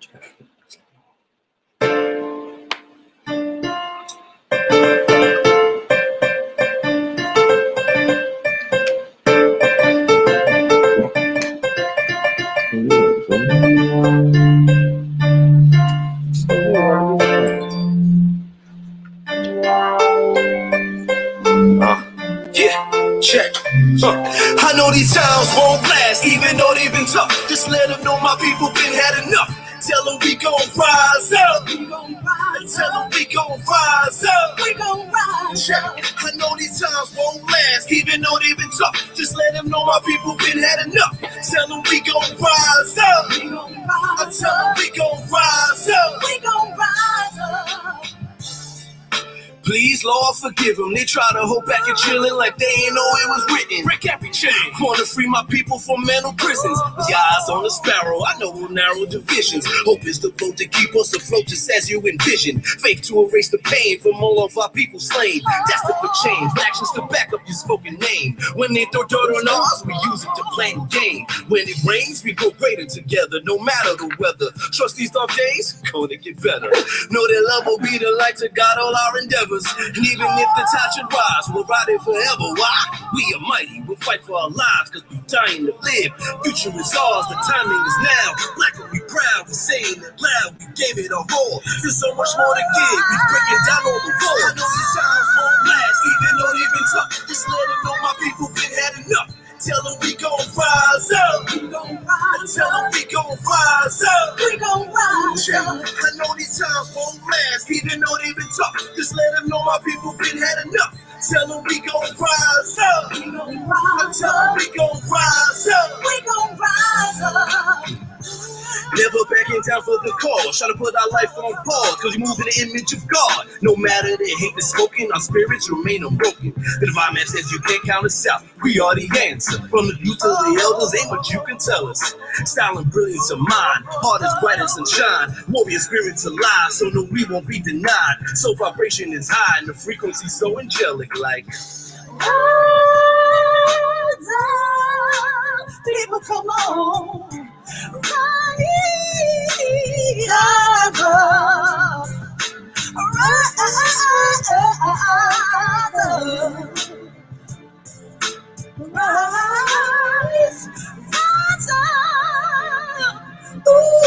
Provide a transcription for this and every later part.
Check. I know these times won't last, even though they've been tough. Just let them know my people been had enough. Tell them we gon' rise up. Tell them we gon' rise up. We gon' rise up. I know these times won't last, even though they've been tough. Just let them know my people been had enough. Tell them we gon' rise up. I tell them we gon' rise up. We gon' rise up. Please, Lord, forgive them. They try to hold back and chillin' like they ain't know it was written. Break every chain. Wanna free my people from mental prisons. The eyes on the sparrow, I know we'll narrow divisions. Hope is the boat to keep us afloat just as you envision. Faith to erase the pain from all of our people slain. Destined for change, actions to back up your spoken name. When they throw dirt on us, we use it to plan game. When it rains, we grow greater together, no matter the weather. Trust these tough days, gonna get better. Know that love will be the light to guide all our endeavors. And even if the tide should rise, we'll ride it forever. Why? We are mighty, we'll fight for our lives, cause we're dying to live. Future is ours, the timing is now. Black will be proud for saying it loud. We gave it a roar. There's so much more to give. We breaking down all the walls. I know these times won't last, even though they've been tough. Just let them know my people been had enough. Tell them we gon' rise up. We gon' rise. Tell them we gon' rise up. We gon' rise up. I know these times won't last, even though they've been tough. Just let them know my people been had enough. Tell them we gon' rise up. We gon' rise. Tell them we gon' rise up. We gon' rise up. Never backing down for the cause. Try to put our life on pause, cause we move in the image of God. No matter the hate that's spoken, our spirits remain unbroken. The divine man says you can't count us out. We are the answer. From the youth to the elders, ain't what you can tell us. Style and brilliance of mind, heart as bright as sunshine. Warrior spirits alive, so no, we won't be denied. So vibration is high and the frequency so angelic, like people, come on. Rise up.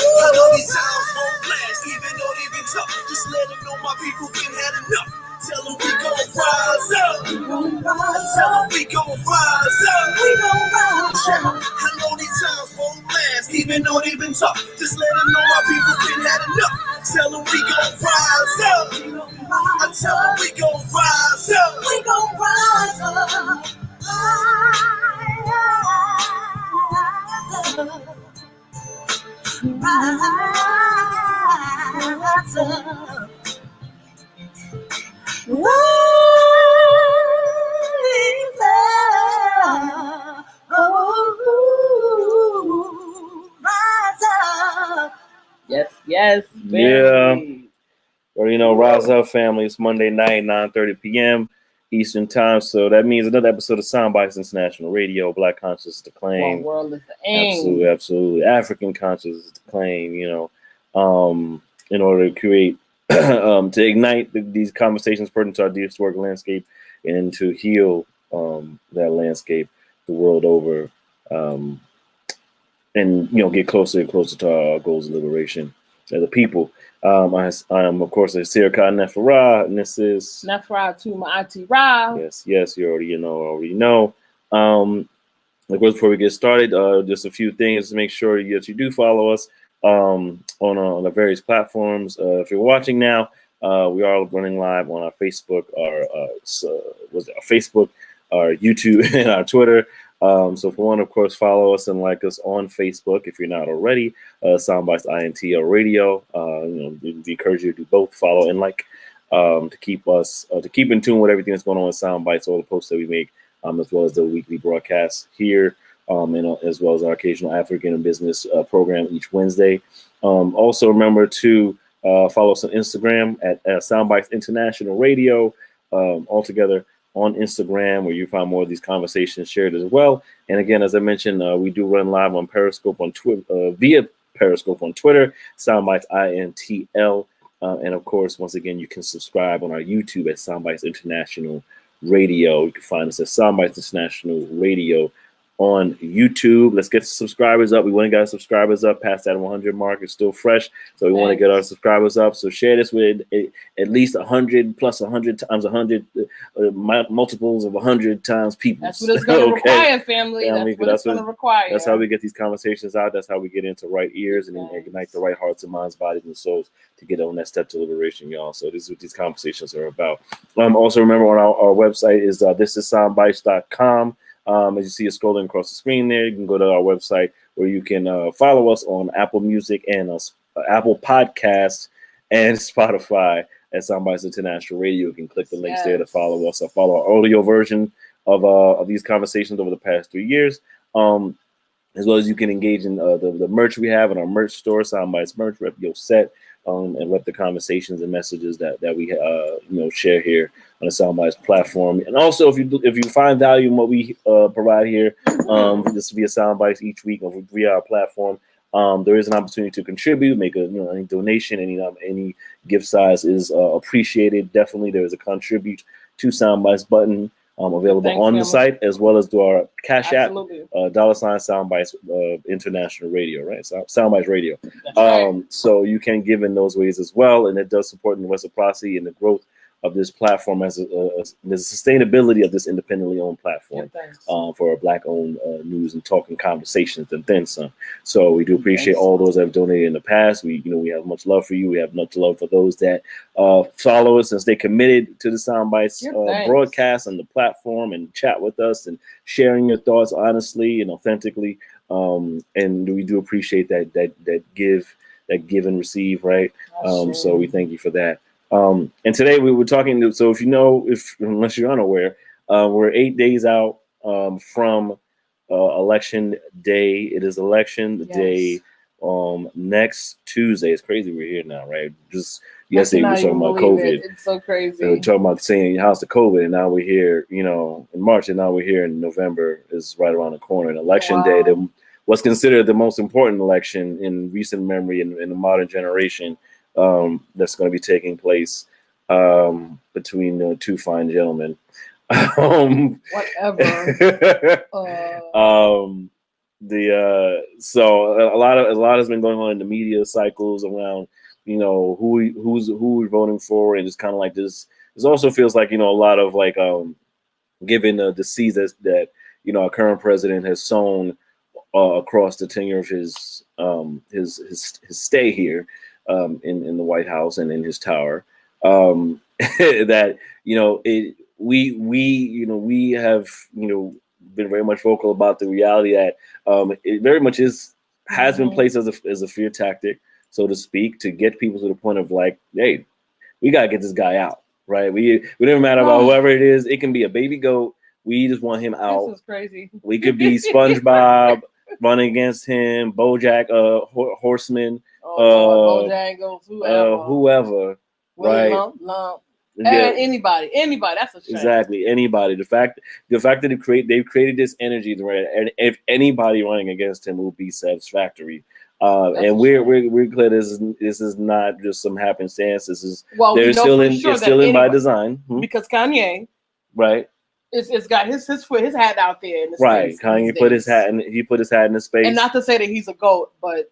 I know these times won't last, even though they've been tough. Just let them know my people been had enough. Tell them we gon' rise up. We gon' rise. Tell them we gon' rise up. We gon' rise up. I know these times won't last, even though they've been tough. Just let them know my people been had enough. Tell them we gon' rise up. I tell them we gon' rise up. We gon' rise up. Rise up. Yes. Yeah. Or, rise up, family. It's Monday night, 9:30 p.m. Eastern time. So that means another episode of Soundbytes International Radio. Black consciousness to claim. One world is the aim. Absolutely. African consciousness to claim, in order to create, to ignite these conversations pertinent to our diasporic landscape and to heal that landscape the world over, and get closer and closer to our goals of liberation as a people. I am, of course, a Sirka Nefera, and this is Nefera to my auntie Ra. Yes, you already know. Of course, before we get started, just a few things to make sure that you do follow us on the various platforms. If you're watching now, we are running live on our Facebook, our YouTube, and our Twitter. So if you want to, of course, follow us and like us on Facebook, if you're not already, Soundbytes INTL Radio. We encourage you to do both, follow and like, to keep in tune with everything that's going on with Soundbytes, all the posts that we make, as well as the weekly broadcasts here, and as well as our occasional African and business program each Wednesday. Also remember to follow us on Instagram at Soundbytes International Radio, altogether on Instagram, where you find more of these conversations shared as well. And again, as I mentioned, we do run live on Periscope on Twitter, via Periscope on Twitter, Soundbytes INTL. And of course, once again, you can subscribe on our YouTube at Soundbytes International Radio. You can find us at Soundbytes International Radio on YouTube. Let's get subscribers up. We want to get our subscribers up past that 100 mark. It's still fresh, so we want to get our subscribers up. So share this with at least 100 plus 100 times 100, multiples of 100 times people. That's what it's going to require, family. That's what it's going to require. That's how we get these conversations out. That's how we get into right ears and ignite the right hearts and minds, bodies, and souls to get on that step to liberation, y'all. So this is what these conversations are about. Also, remember on our website is thisissoundbytes.com. As you see it scrolling across the screen there, you can go to our website where you can follow us on Apple Music and Apple Podcasts and Spotify at Soundbytes International Radio. You can click the links there to follow us or follow our audio version of these conversations over the past 3 years. As well as you can engage in the merch we have in our merch store, Soundbytes merch, rep your set, and rep the conversations and messages that we share here on the Soundbytes platform. And also, if you find value in what we provide here, this via Soundbytes each week or via our platform, there is an opportunity to contribute, make any donation, any gift size is appreciated. Definitely, there is a contribute to Soundbytes button available on the site, as well as to our Cash App, $Soundbytes International Radio, right? Soundbytes Radio. So you can give in those ways as well, and it does support the reciprocity and the growth of this platform as the sustainability of this independently owned platform for Black-owned news and talking conversations and then some. So we do appreciate all those that have donated in the past. We have much love for you. We have much love for those that follow us and stay committed to the Soundbytes broadcast and the platform and chat with us and sharing your thoughts honestly and authentically. And we do appreciate that give and receive, right? So we thank you for that. And today we were talking. So unless you're unaware, we're 8 days out from election day. It is election day next Tuesday. It's crazy we're here now, right? Just yesterday we were talking about COVID. It's so crazy. We were talking about saying how's the COVID, and now we're here, in March, and now we're here in November. Is right around the corner. And election day, what's considered the most important election in recent memory in the modern generation. That's going to be taking place between two fine gentlemen. Whatever. So a lot has been going on in the media cycles around who we're voting for, and it's kind of like this. This also feels like a lot of like given the seeds that our current president has sown across the tenure of his stay here. In the White House and in his tower, that we have been very much vocal about the reality that it very much has been placed as a fear tactic, so to speak, to get people to the point of like, hey, we gotta get this guy out, right? We don't matter about whoever it is. It can be a baby goat. We just want him out. This is crazy. We could be SpongeBob running against him, BoJack Horseman. Bojangles, whoever, right? Lump. And anybody. That's a shame. Exactly, anybody. The fact that they've created this energy, right? And if anybody running against him will be satisfactory. And we're clear this is not just some happenstance. This is it's still in by design. Because Kanye, right? It's got his hat out there. In the right, space Kanye put his hat in the space. And not to say that he's a GOAT, but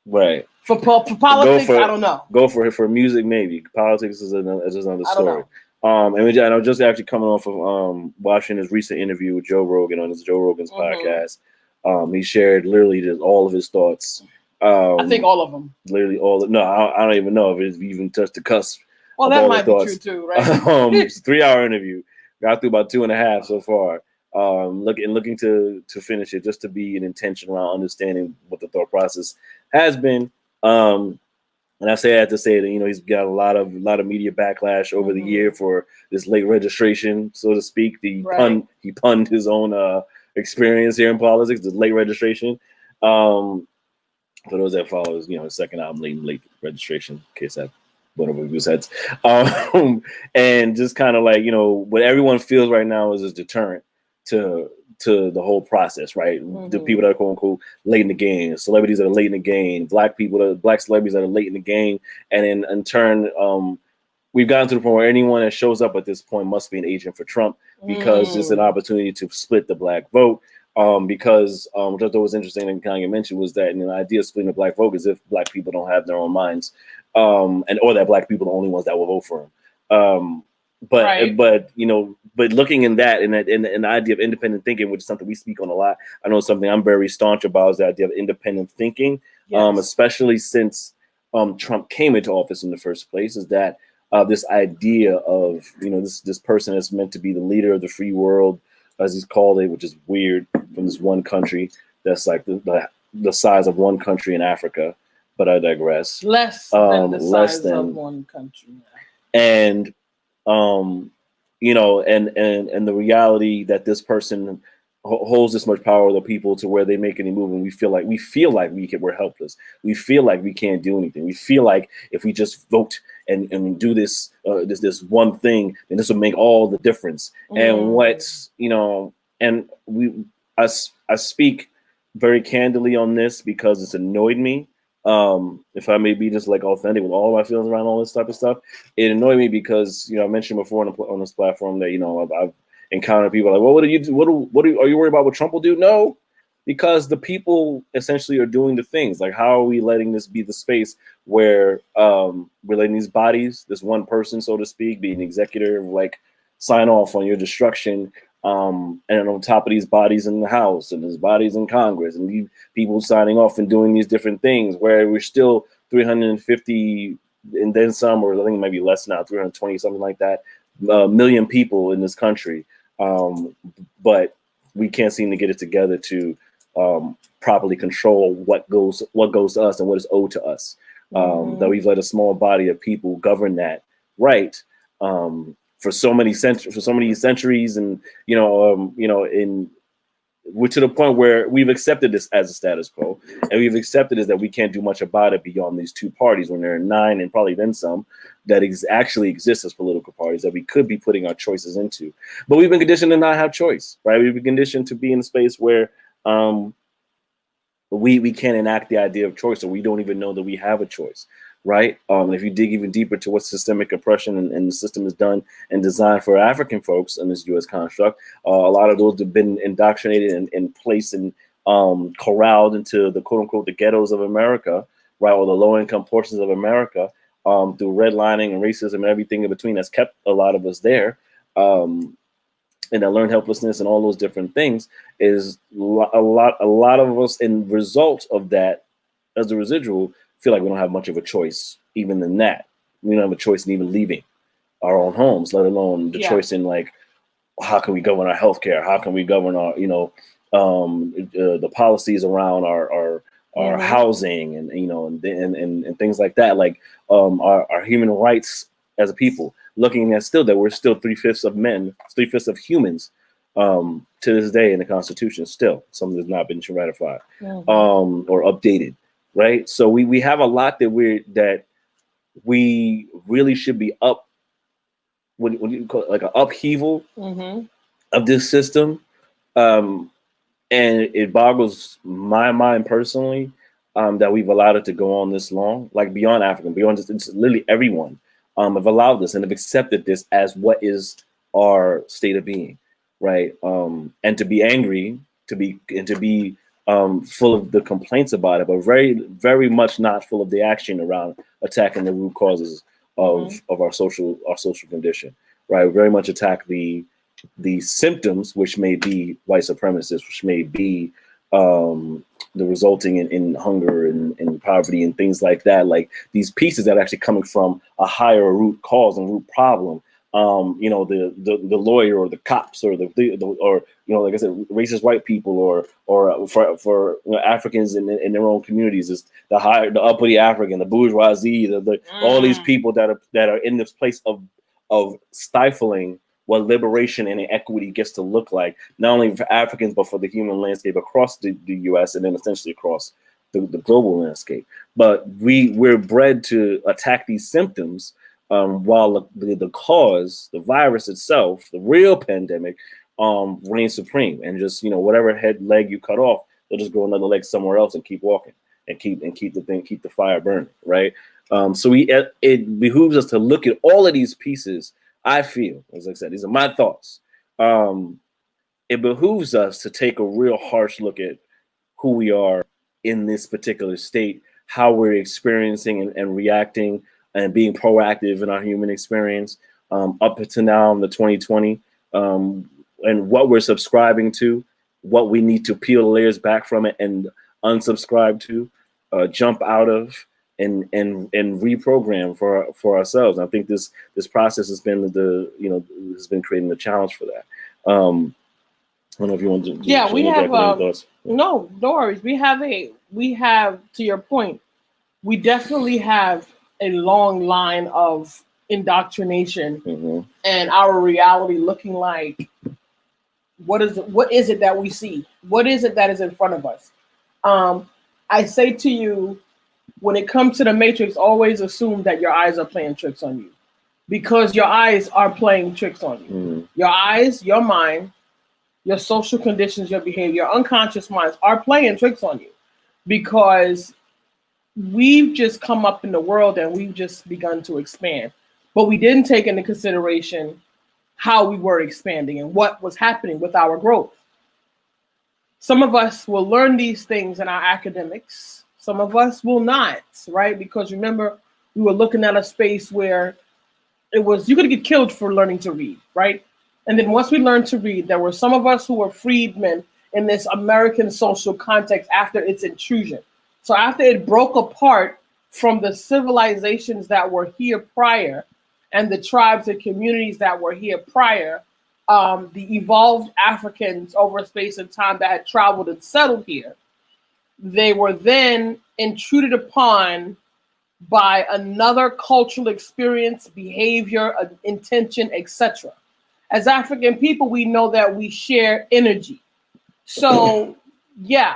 right. For politics, I don't know. Go for music, maybe. Politics is another story. And I was just actually coming off of watching his recent interview with Joe Rogan on Joe Rogan's podcast. He shared literally just all of his thoughts. I think all of them. Literally all. No, I don't even know if it's even touched the cusp. Well, that might be true too, right? It's a 3-hour interview. Got through about 2.5 so far. Looking to finish it, just to be an intention around understanding what the thought process has been. And I say that to say that he's got a lot of media backlash over the year for this late registration, so to speak. He punned his own experience here in politics, the late registration. For those that follow his second album, late registration, in case that went over his heads. And just kind of like what everyone feels right now is a deterrent to to the whole process, right? The people that are quote unquote late in the game, celebrities that are late in the game, black celebrities that are late in the game, and in turn, we've gotten to the point where anyone that shows up at this point must be an agent for Trump because it's an opportunity to split the black vote. Because which I thought was interesting and kind of mentioned was that the idea of splitting the black vote is if black people don't have their own minds, and or that black people are the only ones that will vote for him. But looking in that and the idea of independent thinking, which is something we speak on a lot. I know something I'm very staunch about is the idea of independent thinking, especially since Trump came into office in the first place. Is that this idea of this person is meant to be the leader of the free world, as he's called it, which is weird, from this one country that's like the size of one country in Africa. But I digress. Less than the size of one country. And and the reality that this person holds this much power over people to where they make any move, and we feel like we're helpless. We feel like we can't do anything. We feel like if we just vote and do this one thing, then this will make all the difference. And I speak very candidly on this because it's annoyed me. If I may be just like authentic with all my feelings around all this type of stuff, it annoyed me because I mentioned before on this platform that I've encountered people like, well, what do you do? Are you worried about what Trump will do? No, because the people essentially are doing the things. Like, how are we letting this be the space where we're letting these bodies, this one person, so to speak, be an executive, like sign off on your destruction? And on top of these bodies in the House and there's bodies in Congress and these people signing off and doing these different things where we're still 350 and then some, or I think it might be less now, 320, something like that, million people in this country. But we can't seem to get it together to properly control what goes to us and what is owed to us. That we've let a small body of people govern that right. For so many centuries, and we're to the point where we've accepted this as a status quo, and we've accepted is that we can't do much about it beyond these two parties when there are 9 and probably then some that actually exist as political parties that we could be putting our choices into. But we've been conditioned to not have choice, right? We've been conditioned to be in a space where we can't enact the idea of choice, or we don't even know that we have a choice. Right. If you dig even deeper to what systemic oppression and the system is done and designed for African folks in this U.S. construct, a lot of those have been indoctrinated and placed and corralled into the quote unquote the ghettos of America, right, or the low income portions of America through redlining and racism and everything in between that's kept a lot of us there. And that learned helplessness and all those different things is a lot of us in result of that as a residual feel like we don't have much of a choice even in that. We don't have a choice in even leaving our own homes, let alone the choice in like, how can we govern our healthcare? How can we govern our, the policies around our housing and, and things like that. Like our human rights as a people, looking at still that we're still 3/5 of men, 3/5 of humans to this day in the Constitution, still something that's not been ratified or updated. Right. So we have a lot that we really should be up when you call it like an upheaval of this system. And it boggles my mind personally that we've allowed it to go on this long, like beyond African, beyond just it's literally everyone have allowed this and have accepted this as what is our state of being. Right. And to be angry, to be full of the complaints about it, but very, very much not full of the action around attacking the root causes of our social condition, right? Very much attack the symptoms, which may be white supremacists, which may be the resulting in hunger and poverty and things like that. Like these pieces that are actually coming from a higher root cause and root problem. The lawyer or the cops or like I said, racist white people or for Africans in their own communities is the uppity African, the bourgeoisie, all these people that are in this place of stifling what liberation and equity gets to look like, not only for Africans but for the human landscape across the U.S. and then essentially across the global landscape. But we're bred to attack these symptoms. While the cause, the virus itself, the real pandemic, reign supreme, and just, whatever leg you cut off, they'll just grow another leg somewhere else and keep walking and keep the fire burning, right? So it behooves us to look at all of these pieces. I feel, as I said, these are my thoughts. It behooves us to take a real harsh look at who we are in this particular state, how we're experiencing and reacting and being proactive in our human experience up to now in the 2020, and what we're subscribing to, what we need to peel the layers back from it and unsubscribe to, jump out of, and reprogram for ourselves. And I think this process has been has been creating the challenge for that. I don't know if you want to. Yeah, we have. No worries. We have, to your point, we definitely have a long line of indoctrination and our reality looking like, what is it that we see? What is it that is in front of us? I say to you, when it comes to the Matrix, always assume that your eyes are playing tricks on you, because your eyes are playing tricks on you. Your eyes, your mind, your social conditions, your behavior, your unconscious minds are playing tricks on you, because we've just come up in the world and we've just begun to expand. But we didn't take into consideration how we were expanding and what was happening with our growth. Some of us will learn these things in our academics. Some of us will not, right? Because remember, we were looking at a space where you could get killed for learning to read, right? And then once we learned to read, there were some of us who were freedmen in this American social context after its intrusion. So after it broke apart from the civilizations that were here prior and the tribes and communities that were here prior, the evolved Africans over space and time that had traveled and settled here, they were then intruded upon by another cultural experience, behavior, intention, etc. As African people, we know that we share energy. So, yeah,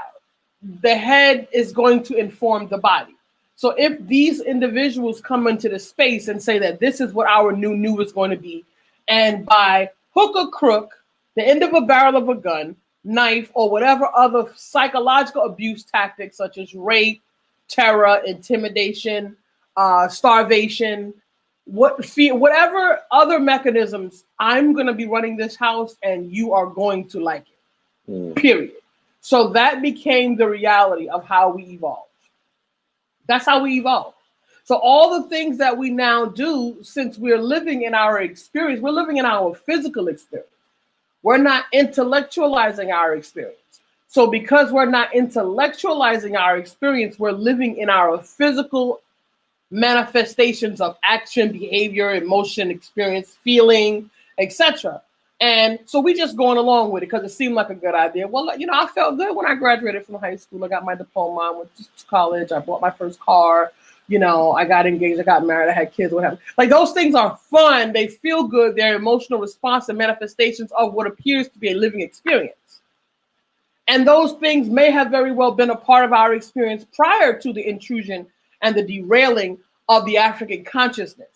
the head is going to inform the body. So if these individuals come into the space and say that this is what our new is going to be, and by hook or crook, the end of a barrel of a gun, knife, or whatever other psychological abuse tactics such as rape, terror, intimidation, starvation, whatever other mechanisms, I'm going to be running this house and you are going to like it, period. So that became the reality of how we evolved. That's how we evolved. So all the things that we now do, since we're living in our experience, we're living in our physical experience. We're not intellectualizing our experience. So because we're not intellectualizing our experience, we're living in our physical manifestations of action, behavior, emotion, experience, feeling, etc. And so we just going along with it because it seemed like a good idea. Well, I felt good when I graduated from high school. I got my diploma, I went to college, I bought my first car, I got engaged, I got married, I had kids, whatever. Like, those things are fun, they feel good, they're emotional response and manifestations of what appears to be a living experience. And those things may have very well been a part of our experience prior to the intrusion and the derailing of the African consciousness.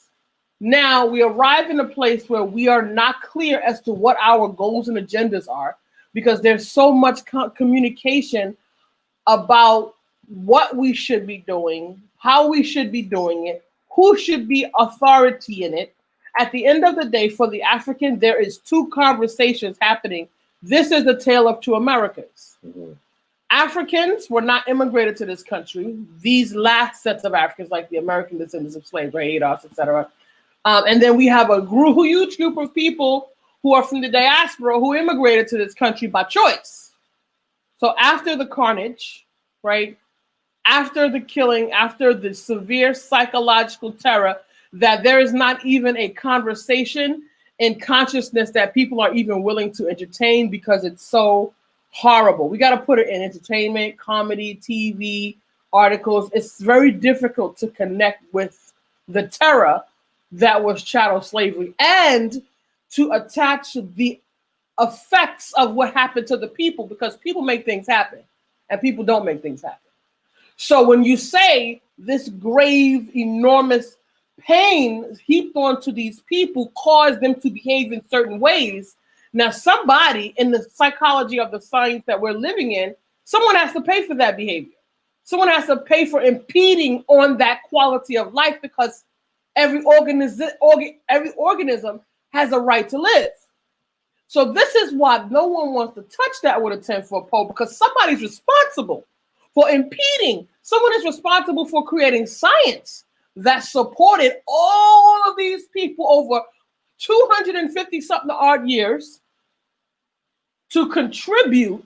Now we arrive in a place where we are not clear as to what our goals and agendas are, because there's so much communication about what we should be doing, how we should be doing it, who should be authority in it. At the end of the day, for the African, there is two conversations happening. This is the tale of two Americas. Africans were not immigrated to this country. These last sets of Africans, like the American descendants of slavery, ADOS, etc. And then we have a huge group of people who are from the diaspora who immigrated to this country by choice. So after the carnage, right, after the killing, after the severe psychological terror, that there is not even a conversation in consciousness that people are even willing to entertain because it's so horrible. We got to put it in entertainment, comedy, TV, articles. It's very difficult to connect with the terror that was chattel slavery and to attach the effects of what happened to the people, because people make things happen and people don't make things happen. So when you say this grave, enormous pain heaped onto these people caused them to behave in certain ways, Now, somebody in the psychology of the science that we're living in, someone has to pay for that behavior. Someone has to pay for impeding on that quality of life, because every organism has a right to live. So this is why no one wants to touch that with a 10-foot pole, because somebody's responsible for impeding. Someone is responsible for creating science that supported all of these people over 250 something odd years to contribute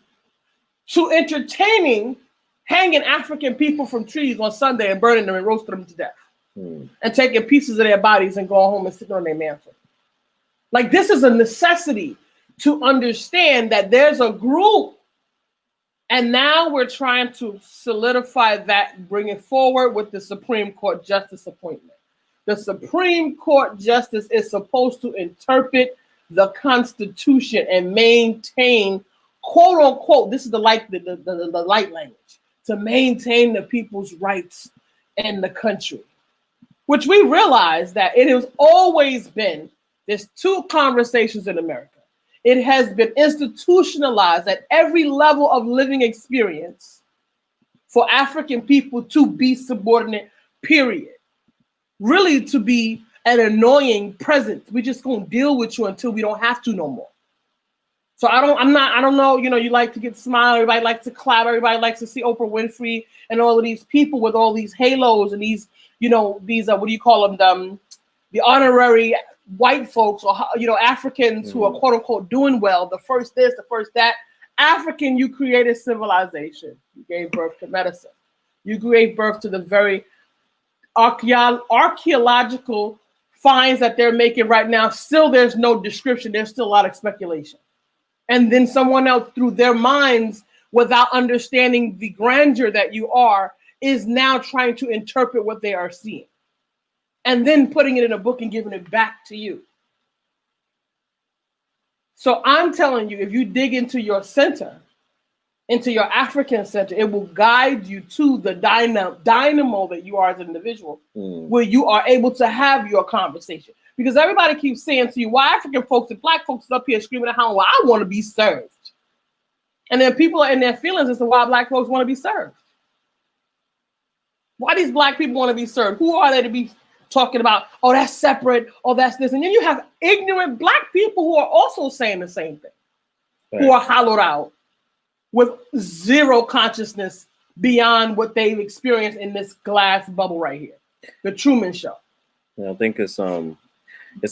to entertaining hanging African people from trees on Sunday and burning them and roasting them to death, and taking pieces of their bodies and going home and sitting on their mantle. Like, this is a necessity to understand that there's a group, and now we're trying to solidify that, bring it forward with the Supreme Court justice appointment. The Supreme Court justice is supposed to interpret the Constitution and maintain, quote unquote, this is the light language, to maintain the people's rights in the country, which we realize that it has always been, there's two conversations in America. It has been institutionalized at every level of living experience for African people to be subordinate, period. Really, to be an annoying presence. We just gonna deal with you until we don't have to no more. So I don't know, you like to get smile, everybody likes to clap, everybody likes to see Oprah Winfrey and all of these people with all these halos and these, these what do you call them, the honorary white folks, or Africans who are quote unquote doing well, the first this, the first that. African, you created civilization. You gave birth to medicine. You gave birth to the very archaeological finds that they're making right now. Still, there's no description. There's still a lot of speculation. And then someone else, through their minds, without understanding the grandeur that you are, is now trying to interpret what they are seeing, and then putting it in a book and giving it back to you. So I'm telling you, if you dig into your center, into your African center, it will guide you to the dynamo that you are as an individual, where you are able to have your conversation. Because everybody keeps saying to you, why African folks and black folks is up here screaming at home, well, I want to be served. And then people are in their feelings as to why black folks want to be served. Why these black people want to be served? Who are they to be talking about, oh, that's separate, oh, that's this? And then you have ignorant black people who are also saying the same thing, who are hollowed out with zero consciousness beyond what they've experienced in this glass bubble right here, the Truman Show. Yeah, I think it's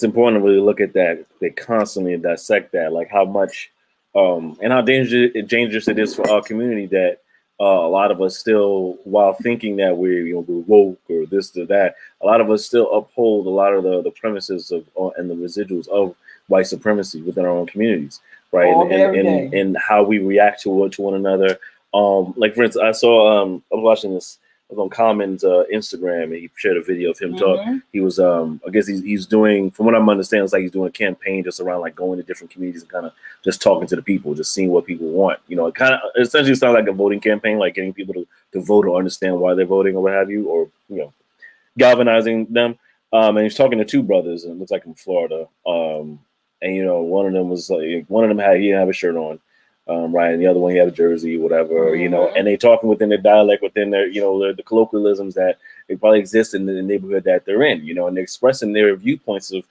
important to really look at that. They constantly dissect that, like how much and how dangerous it is for our community that a lot of us still, while thinking that we're woke or this or that, a lot of us still uphold a lot of the premises of and the residuals of white supremacy within our own communities, right? And how we react to one another. Like for instance, I was watching this. I was on Common's Instagram, and he shared a video of him talking. He was, I guess he's doing, from what I'm understanding, it's like he's doing a campaign just around like going to different communities and kind of just talking to the people, just seeing what people want. It kind of essentially sounds like a voting campaign, like getting people to vote or understand why they're voting or what have you, or galvanizing them. And he's talking to two brothers, and it looks like in Florida. And one of them was like, he didn't have a shirt on. Right, and the other one he had a jersey, whatever, and they talking within their dialect, within their, the colloquialisms that they probably exist in the neighborhood that they're in, and they're expressing their viewpoints of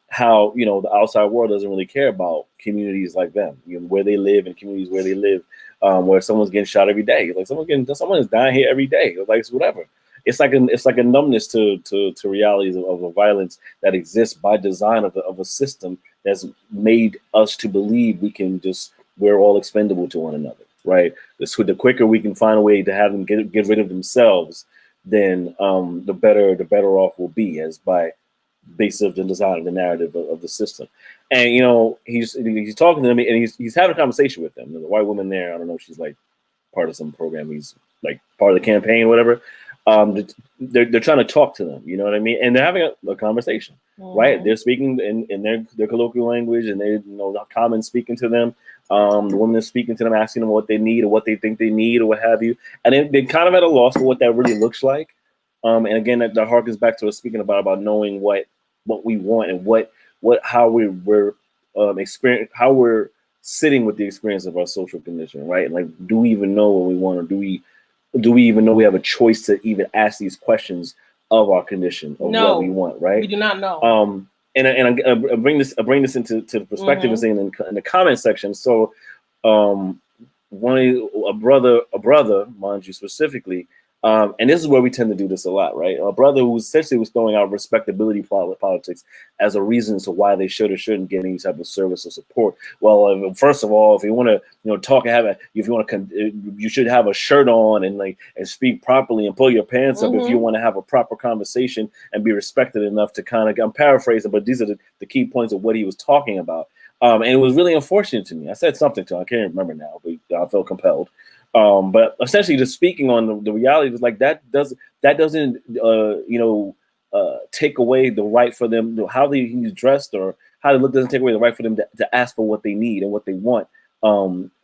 how, the outside world doesn't really care about communities like them, where they live and communities where they live, where someone's getting shot every day, like someone is dying here every day, like it's whatever. It's like a numbness to realities of a violence that exists by design of a system that's made us to believe we're all expendable to one another, right? The quicker we can find a way to have them get rid of themselves, then the better off we'll be, as by based of the design of the narrative of the system. And he's talking to them, and he's having a conversation with them. There's a white woman there. I don't know if she's like part of some program. He's like part of the campaign, whatever. They're trying to talk to them, you know what I mean? And they're having a conversation, right? They're speaking in their colloquial language, and they, Common speaking to them. The woman is speaking to them, asking them what they need or what they think they need or what have you. And they're kind of at a loss for what that really looks like. And again, that harkens back to us speaking about knowing what we want and how we're experience, how we're sitting with the experience of our social condition, right? Like, do we even know what we want, or do we even know we have a choice to even ask these questions of our condition, of what we want, right? We do not know. And I bring this into the perspective and saying in the comment section. So, a brother, mind you, specifically. And this is where we tend to do this a lot, right? A brother who essentially was throwing out respectability politics as a reason to why they should or shouldn't get any type of service or support. Well, first of all, if you want to, talk and you should have a shirt on and speak properly and pull your pants up if you want to have a proper conversation and be respected enough to kind of, I'm paraphrasing, but these are the key points of what he was talking about. And it was really unfortunate to me. I said something to him, I can't remember now, but I felt compelled. But essentially, just speaking on the reality is like that doesn't take away the right for them, how he's dressed or how they look doesn't take away the right for them to ask for what they need and what they want,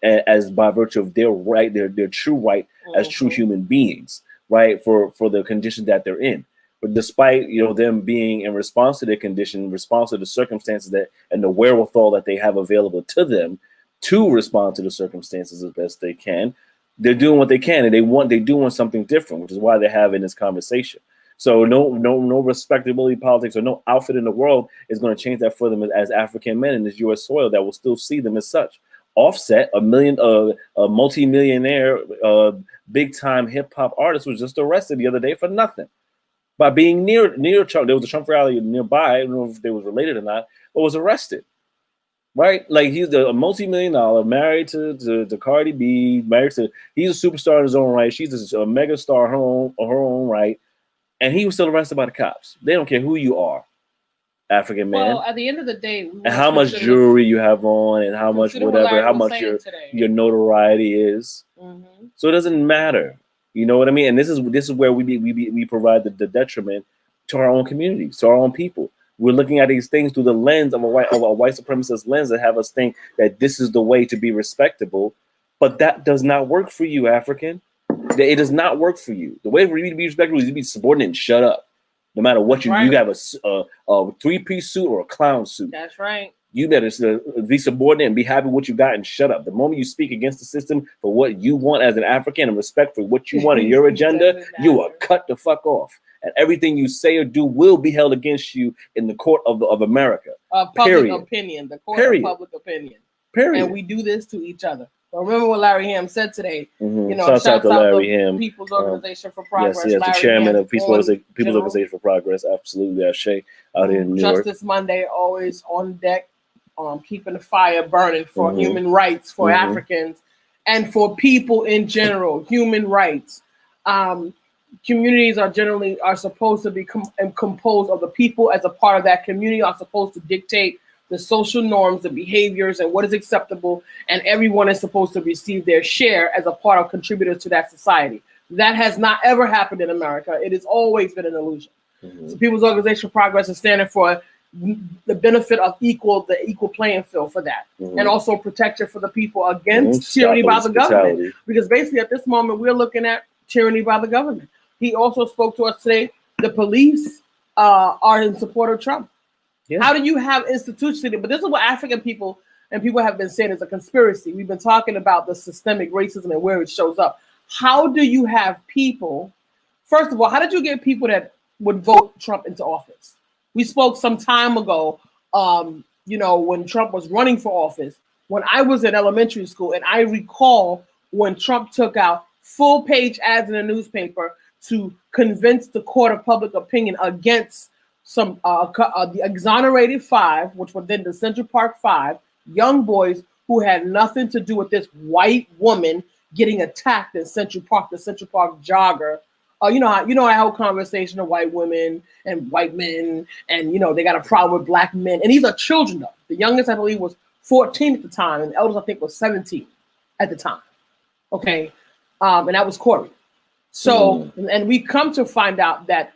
as by virtue of their right, their true right as true human beings, right, for the condition that they're in. But despite them being in response to their condition, in response to the circumstances and the wherewithal that they have available to them to respond to the circumstances as best they can, they're doing what they can, and they do want something different, which is why they're having this conversation. So no respectability politics or no outfit in the world is going to change that for them as African men in this U.S. soil that will still see them as such. Offset, a multi-millionaire, big time hip hop artist, was just arrested the other day for nothing by being near Trump. There was a Trump rally nearby. I don't know if they was related or not, but was arrested. Right, like he's a multi-million-dollar, married to Cardi B, he's a superstar in his own right. She's a mega star her own right, and he was still arrested by the cops. They don't care who you are, African man. Well, at the end of the day, and how much jewelry you have on, and how much whatever, how much your notoriety is. So it doesn't matter. You know what I mean? And this is where we provide the detriment to our own communities, to our own people. We're looking at these things through the lens of a white supremacist lens that have us think that this is the way to be respectable, but that does not work for you, African. It does not work for you. The way for you to be respectable is to be subordinate and shut up, no matter what you have a three-piece suit or a clown suit. That's right. You better be subordinate and be happy with what you got and shut up. The moment you speak against the system for what you want as an African and respect for what you want and your agenda, you are cut the fuck off. And everything you say or do will be held against you in the court of America. Public opinion, the court of public opinion. Period. And we do this to each other. So remember what Larry Ham said today. Shouts out to Larry Ham, People's Organization for Progress. Yes, the chairman of People's Organization for Progress. Absolutely, Ashe, out here in New York. Justice Monday, always on deck, keeping the fire burning for human rights for Africans and for people in general. Human rights. Communities are supposed to be composed of the people as a part of that community are supposed to dictate the social norms, the behaviors, and what is acceptable, and everyone is supposed to receive their share as a part of contributors to that society. That has not ever happened in America. It has always been an illusion. So People's Organization for Progress is standing for the benefit of the equal playing field for that, and also protection for the people against tyranny by the government. Because basically at this moment we're looking at tyranny by the government. He also spoke to us today. The police are in support of Trump. Yeah. How do you have institutions? But this is what African people have been saying is a conspiracy. We've been talking about the systemic racism and where it shows up. How do you have people? First of all, how did you get people that would vote Trump into office? We spoke some time ago, when Trump was running for office, when I was in elementary school, and I recall when Trump took out full-page ads in the newspaper to convince the court of public opinion against some the exonerated five, which were then the Central Park Five, young boys who had nothing to do with this white woman getting attacked in Central Park, the Central Park jogger. I hold conversation of white women and white men, and they got a problem with black men, and these are children though. The youngest I believe was 14 at the time, and the eldest I think was 17 at the time. Okay, and that was Corey. So, and we come to find out that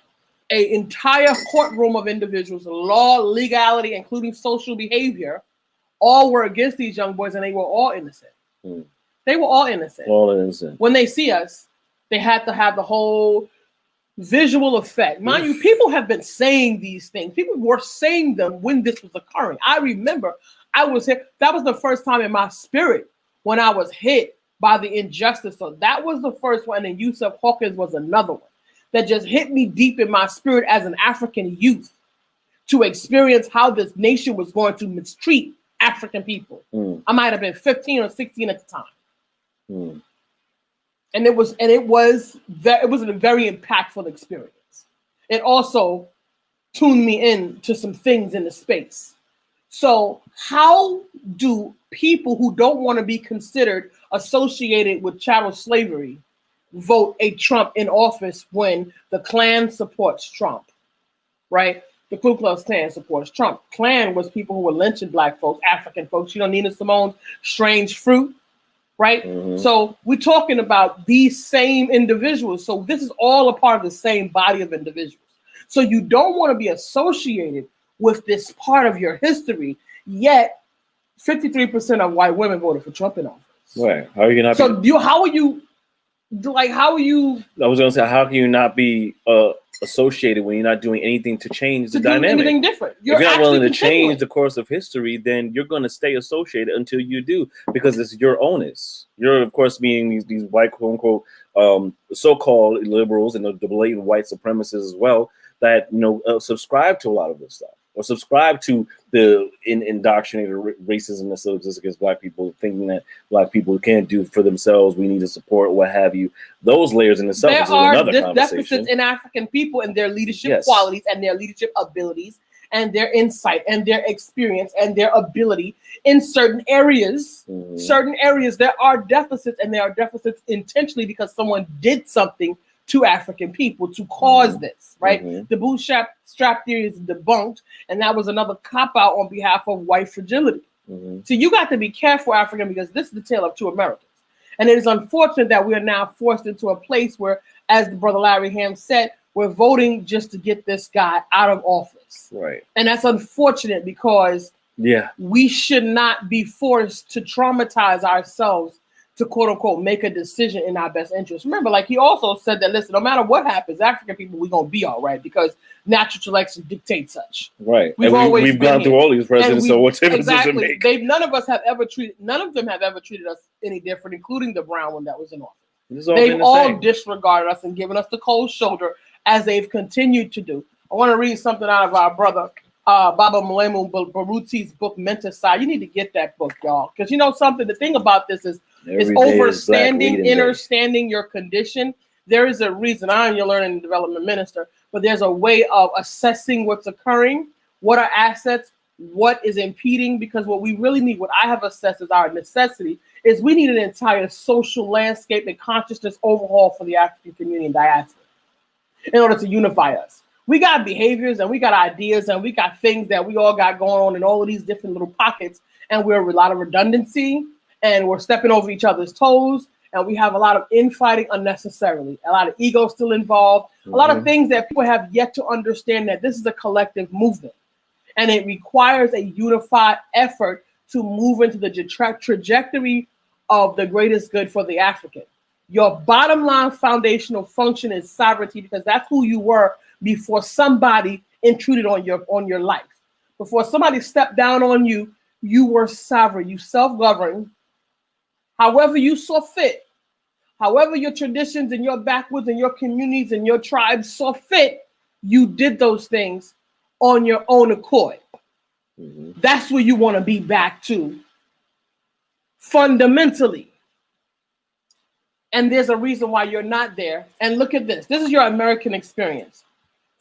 an entire courtroom of individuals, law, legality, including social behavior, all were against these young boys, and they were all innocent. They were all innocent. All innocent. When they see us, they had to have the whole visual effect. Mind you, people have been saying these things. People were saying them when this was occurring. I remember I was hit. That was the first time in my spirit when I was hit by the injustice. So that was the first one, and Yusuf Hawkins was another one that just hit me deep in my spirit as an African youth to experience how this nation was going to mistreat African people. I might have been 15 or 16 at the time. And it was a very impactful experience. It also tuned me in to some things in the space. So how do people who don't want to be considered associated with chattel slavery vote a Trump in office when the Klan supports Trump, right? The Ku Klux Klan supports Trump. Klan was people who were lynching black folks, African folks. You know, Nina Simone's Strange Fruit, right? So we're talking about these same individuals. So this is all a part of the same body of individuals. So you don't want to be associated with this part of your history, yet 53% of white women voted for Trump in office. Right. How are you not? So how are you? I was going to say, how can you not be associated when you're not doing anything to change the dynamic? Anything different. If you're not willing to change the course of history, then you're going to stay associated until you do, because it's your onus. You're, of course, being these white, quote unquote, so-called liberals and the blatant white supremacists as well that subscribe to a lot of this stuff, or subscribe to the indoctrinated racism that still exists against black people, thinking that black people can't do for themselves, we need to support, what have you. Those layers in itself is another conversation. There are deficits in African people and their leadership qualities and their leadership abilities and their insight and their experience and their ability in certain areas. Certain areas, there are deficits, and there are deficits intentionally because someone did something to African people to cause this, right? The bootstrap theory is debunked, and that was another cop-out on behalf of white fragility. So you got to be careful, African, because this is the tale of two Americans. And it is unfortunate that we are now forced into a place where, as the brother Larry Ham said, we're voting just to get this guy out of office. Right. And that's unfortunate because we should not be forced to traumatize ourselves to quote unquote make a decision in our best interest. Remember, like he also said that, listen, no matter what happens, African people, we're gonna be all right because natural selection dictates such. Right. We've gone through all these presidents, so what difference does it make? None of them have ever treated us any different, including the brown one that was in office. They've all disregarded us and given us the cold shoulder as they've continued to do. I want to read something out of our brother Baba Mulemu Baruti's book, Menticide. You need to get that book, y'all, because you know something. The thing about this is understanding your condition. There is a reason. I'm your learning and development minister, but there's a way of assessing what's occurring, what are assets, what is impeding, because what we really need, what I have assessed as our necessity, is we need an entire social landscape and consciousness overhaul for the African community and diaspora in order to unify us. We got behaviors and we got ideas and we got things that we all got going on in all of these different little pockets, and we're a lot of redundancy and we're stepping over each other's toes, and we have a lot of infighting unnecessarily, a lot of ego still involved, a lot of things that people have yet to understand that this is a collective movement, and it requires a unified effort to move into the trajectory of the greatest good for the African. Your bottom line foundational function is sovereignty, because that's who you were before somebody intruded on your life. Before somebody stepped down on you, you were sovereign, you self-governed, however you saw fit, however your traditions and your backwoods and your communities and your tribes saw fit, you did those things on your own accord. That's where you want to be back to, fundamentally. And there's a reason why you're not there. And look at this. This is your American experience.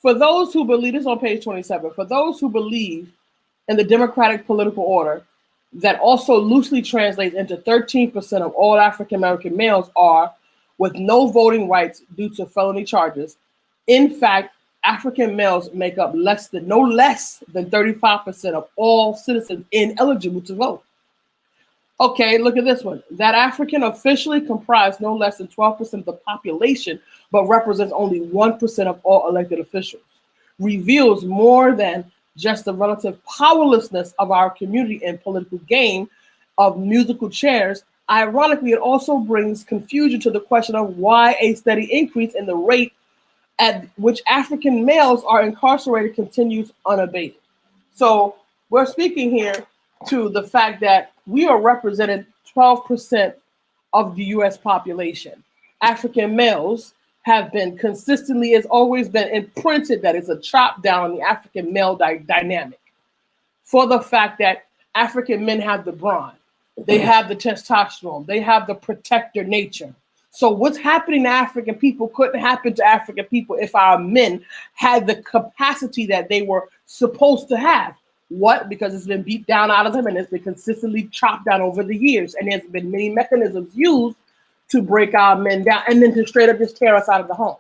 For those who believe, this is on page 27, for those who believe in the democratic political order that also loosely translates into 13% of all African American males are with no voting rights due to felony charges. In fact, African males make up no less than 35% of all citizens ineligible to vote. Okay, look at this one. That African officially comprise no less than 12% of the population, but represents only 1% of all elected officials, reveals more than just the relative powerlessness of our community in political game of musical chairs. Ironically, it also brings confusion to the question of why a steady increase in the rate at which African males are incarcerated continues unabated. So we're speaking here to the fact that we are represented 12% of the U.S. population. African males have been consistently, it's always been imprinted that it's a chop down on the African male dynamic for the fact that African men have the brawn, they have the testosterone, they have the protector nature. So what's happening to African people couldn't happen to African people if our men had the capacity that they were supposed to have. What? Because it's been beat down out of them and it's been consistently chopped down over the years. And there's been many mechanisms used to break our men down and then to straight up just tear us out of the home.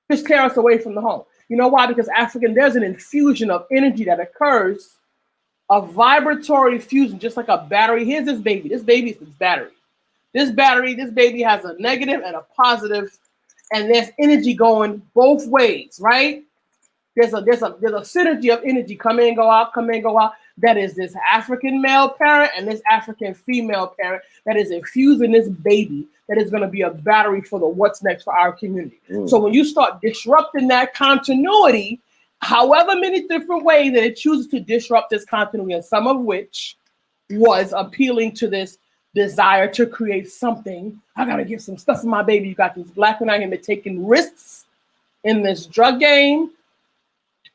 Just tear us away from the home. You know why? Because there's an infusion of energy that occurs, a vibratory fusion, just like a battery. Here's this baby. This baby is this battery. This baby has a negative and a positive, and there's energy going both ways, right? There's a synergy of energy come in, go out, come in, go out. That is this African male parent and this African female parent that is infusing this baby that is going to be a battery for the what's next for our community. So when you start disrupting that continuity, however many different ways that it chooses to disrupt this continuity, and some of which was appealing to this desire to create something. I got to give some stuff for my baby. You got these black men out here taking risks in this drug game.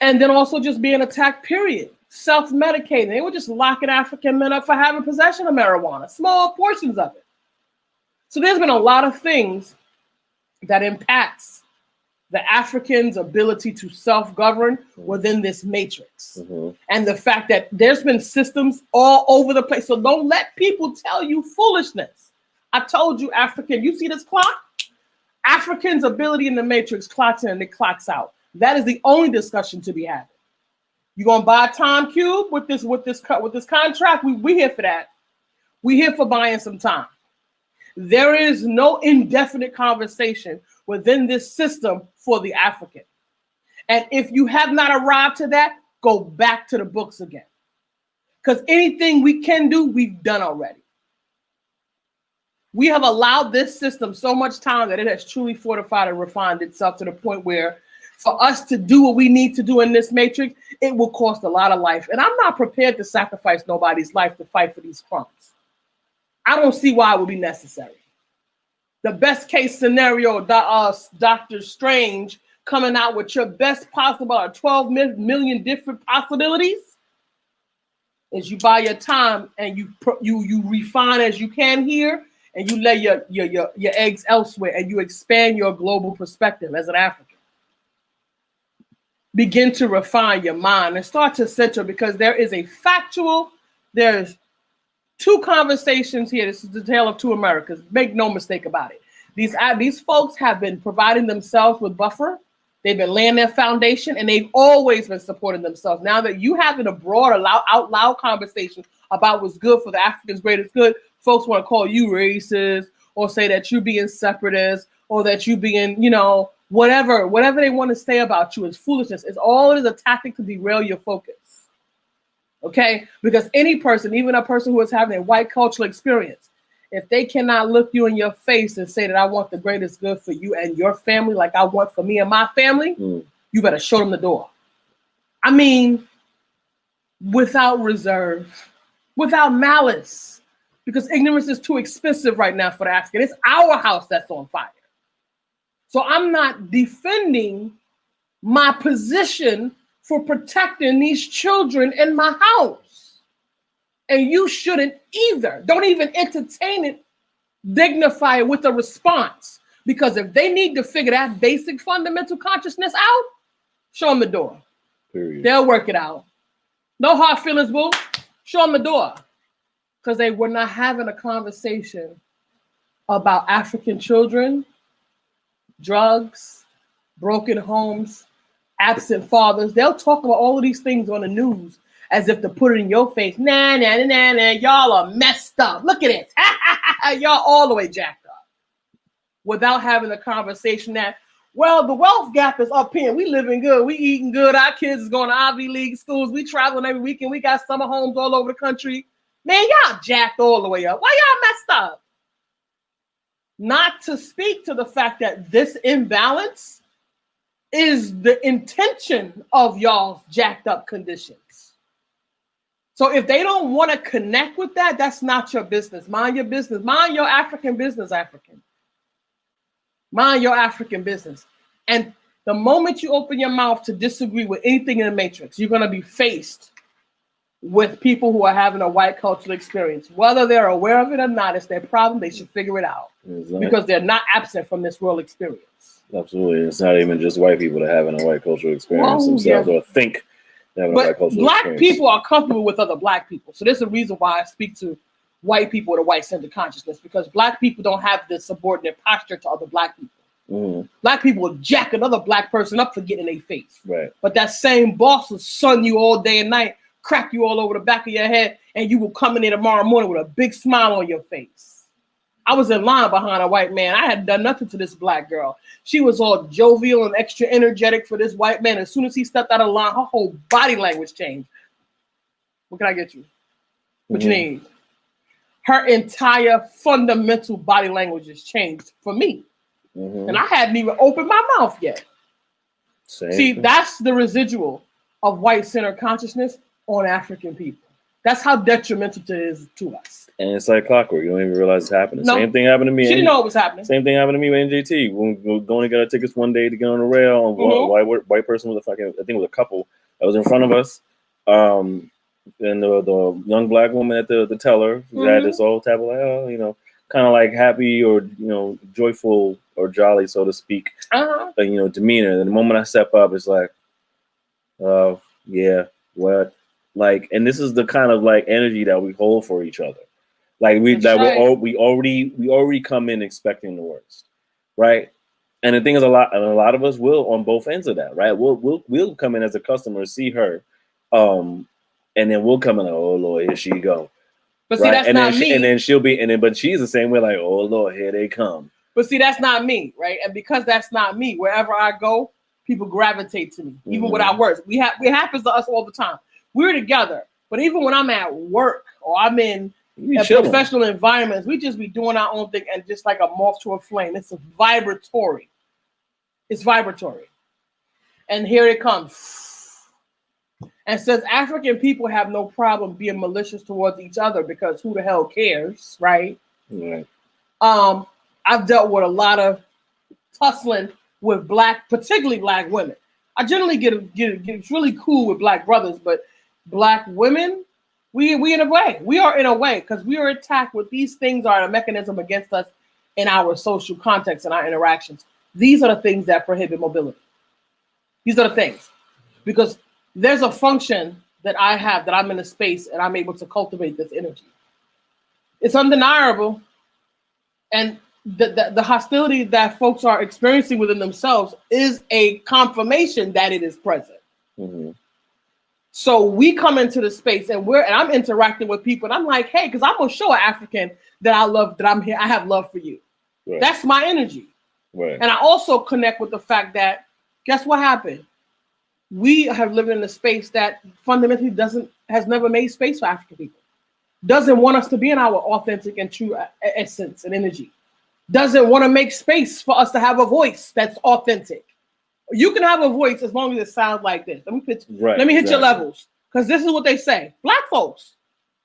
And then also just being attacked, period. Self-medicating. They were just locking African men up for having possession of marijuana, small portions of it. So there's been a lot of things that impacts the Africans' ability to self-govern within this matrix. And the fact that there's been systems all over the place. So don't let people tell you foolishness. I told you, African, you see this clock? Africans' ability in the matrix clocks in and it clocks out. That is the only discussion to be had. You gonna buy a time cube with this contract? We here for that. We here for buying some time. There is no indefinite conversation within this system for the African. And if you have not arrived to that, go back to the books again. Because anything we can do, we've done already. We have allowed this system so much time that it has truly fortified and refined itself to the point where for us to do what we need to do in this matrix, it will cost a lot of life. And I'm not prepared to sacrifice nobody's life to fight for these crumbs. I don't see why it would be necessary. The best case scenario, Dr. Strange coming out with your best possible 12 million different possibilities, is you buy your time and you refine as you can here, and you lay your eggs elsewhere, and you expand your global perspective as an African. Begin to refine your mind and start to center, because there's two conversations here. This is the tale of two Americas. Make no mistake about it. These folks have been providing themselves with buffer. They've been laying their foundation, and they've always been supporting themselves. Now that you having a broad, out loud conversation about what's good for the Africans' greatest good, folks want to call you racist or say that you being separatist or that you being, whatever they want to say about you is foolishness. It's all it is a tactic to derail your focus. Okay? Because any person, even a person who is having a white cultural experience, if they cannot look you in your face and say that I want the greatest good for you and your family like I want for me and my family, you better show them the door. I mean, without reserve, without malice, because ignorance is too expensive right now for the African. It's our house that's on fire. So I'm not defending my position for protecting these children in my house. And you shouldn't either. Don't even entertain it. Dignify it with a response. Because if they need to figure that basic fundamental consciousness out, show them the door. Period. They'll work it out. No hard feelings, boo. Show them the door. Because they were not having a conversation about African children, drugs, broken homes, absent fathers. They'll talk about all of these things on the news as if to put it in your face. Nah, y'all are messed up. Look at it. Y'all all the way jacked up. Without having a conversation that, well, the wealth gap is up here. We living good. We eating good. Our kids is going to Ivy League schools. We traveling every weekend. We got summer homes all over the country. Man, y'all jacked all the way up. Why y'all messed up? Not to speak to the fact that this imbalance is the intention of y'all's jacked up conditions. So if they don't want to connect with that, that's not your business. Mind your business. Mind your African business, African. Mind your African business. And the moment you open your mouth to disagree with anything in the matrix, you're going to be faced with people who are having a white cultural experience. Whether they're aware of it or not, it's their problem. They should figure it out. Exactly. Because they're not absent from this world experience. Absolutely. It's not even just white people that are having a white cultural experience themselves or think they're having a white cultural black experience. People are comfortable with other black people. So there's a reason why I speak to white people with a white-centered consciousness, because black people don't have this subordinate posture to other black people. Mm-hmm. Black people will jack another black person up for getting in their face. Right. But that same boss will sun you all day and night, crack you all over the back of your head, and you will come in there tomorrow morning with a big smile on your face. I was in line behind a white man. I had done nothing to this black girl. She was all jovial and extra energetic for this white man. As soon as he stepped out of line, her whole body language changed. What can I get you? What you need? Her entire fundamental body language has changed for me. And I hadn't even opened my mouth yet. See, that's the residual of white-centered consciousness on African people. That's how detrimental it is to us. And it's like clockwork. You don't even realize it's happening. No, same thing happened to me. She didn't know it was happening. Same thing happened to me with NJT. When we were going to get our tickets one day to get on the rail, and white person with I think it was a couple that was in front of us. And the young black woman at the teller who had this old tab like, oh, you know, kind of like happy or, you know, joyful or jolly, so to speak, you know, demeanor. And the moment I step up, it's like, yeah, what? Like, and this is the kind of like energy that we hold for each other. Like we already come in expecting the worst, right? And the thing is, a lot of us will on both ends of that, right? We'll come in as a customer, see her, and then we'll come in like, oh Lord, here she go. But see, that's not me. And then she'll be, but she's the same way, like, oh Lord, here they come. But see, that's not me, right? And because that's not me, wherever I go, people gravitate to me, even without words. It happens to us all the time. We're together, but even when I'm at work or I'm in professional environments, we just be doing our own thing, and just like a moth to a flame, it's vibratory. It's vibratory. And here it comes. And says African people have no problem being malicious towards each other because who the hell cares, right? Right. I've dealt with a lot of tussling with particularly black women. I generally get it's really cool with black brothers, but black women, we in a way. We are in a way because we are attacked with these things are a mechanism against us in our social context and our interactions. These are the things that prohibit mobility. These are the things. Because there's a function that I have that I'm in a space and I'm able to cultivate this energy. It's undeniable. And the hostility that folks are experiencing within themselves is a confirmation that it is present. So we come into the space and I'm interacting with people and I'm like, hey, because I'm gonna show an African that I love, that I'm here, I have love for you. Right. That's my energy. Right. And I also connect with the fact that guess what happened? We have lived in a space that fundamentally has never made space for African people. Doesn't want us to be in our authentic and true essence and energy. Doesn't want to make space for us to have a voice that's authentic. You can have a voice as long as it sounds like this. Let me hit your levels. Because this is what they say. Black folks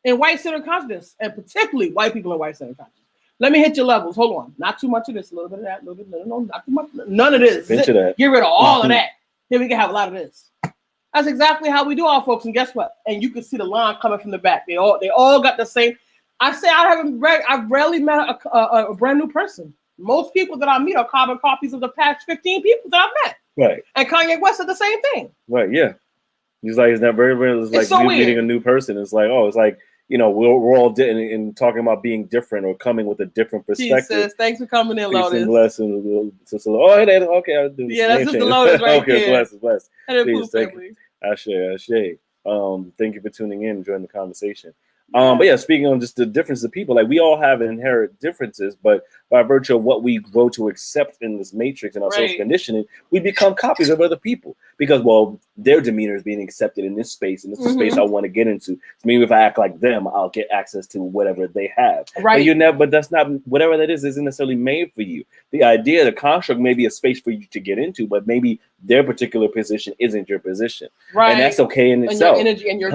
in white-centered consciousness, and particularly white people in white-centered consciousness. Let me hit your levels. Hold on. Not too much of this, a little bit of that, a little bit, no, not too much. None of this. Get rid of all of that. Then we can have a lot of this. That's exactly how we do our folks. And guess what? And you can see the line coming from the back. They all got the same. I've rarely met a brand new person. Most people that I meet are carbon copies of the past 15 people that I've met. Right. And Kanye West said the same thing. Right. Yeah. He's like, it's not very, very, it's like so meeting a new person. It's like, oh, it's like, you know, we're all and talking about being different or coming with a different perspective. Jesus, thanks for coming in, Lotus. Peace and blessings. Oh, okay, I'll do this. Yeah, that's just the Lotus right okay, there. bless. Please, thank you. Ashe. Thank you for tuning in, enjoying the conversation. But yeah, speaking on just the difference of people, like we all have inherent differences, but by virtue of what we grow to accept in this matrix and our social conditioning, we become copies of other people because, well, their demeanor is being accepted in this space, and this is the space I want to get into. So maybe if I act like them, I'll get access to whatever they have. Right. But that's not, whatever that is, isn't necessarily made for you. The idea, the construct may be a space for you to get into, but maybe their particular position isn't your position. Right. And that's okay in itself. Your energy and your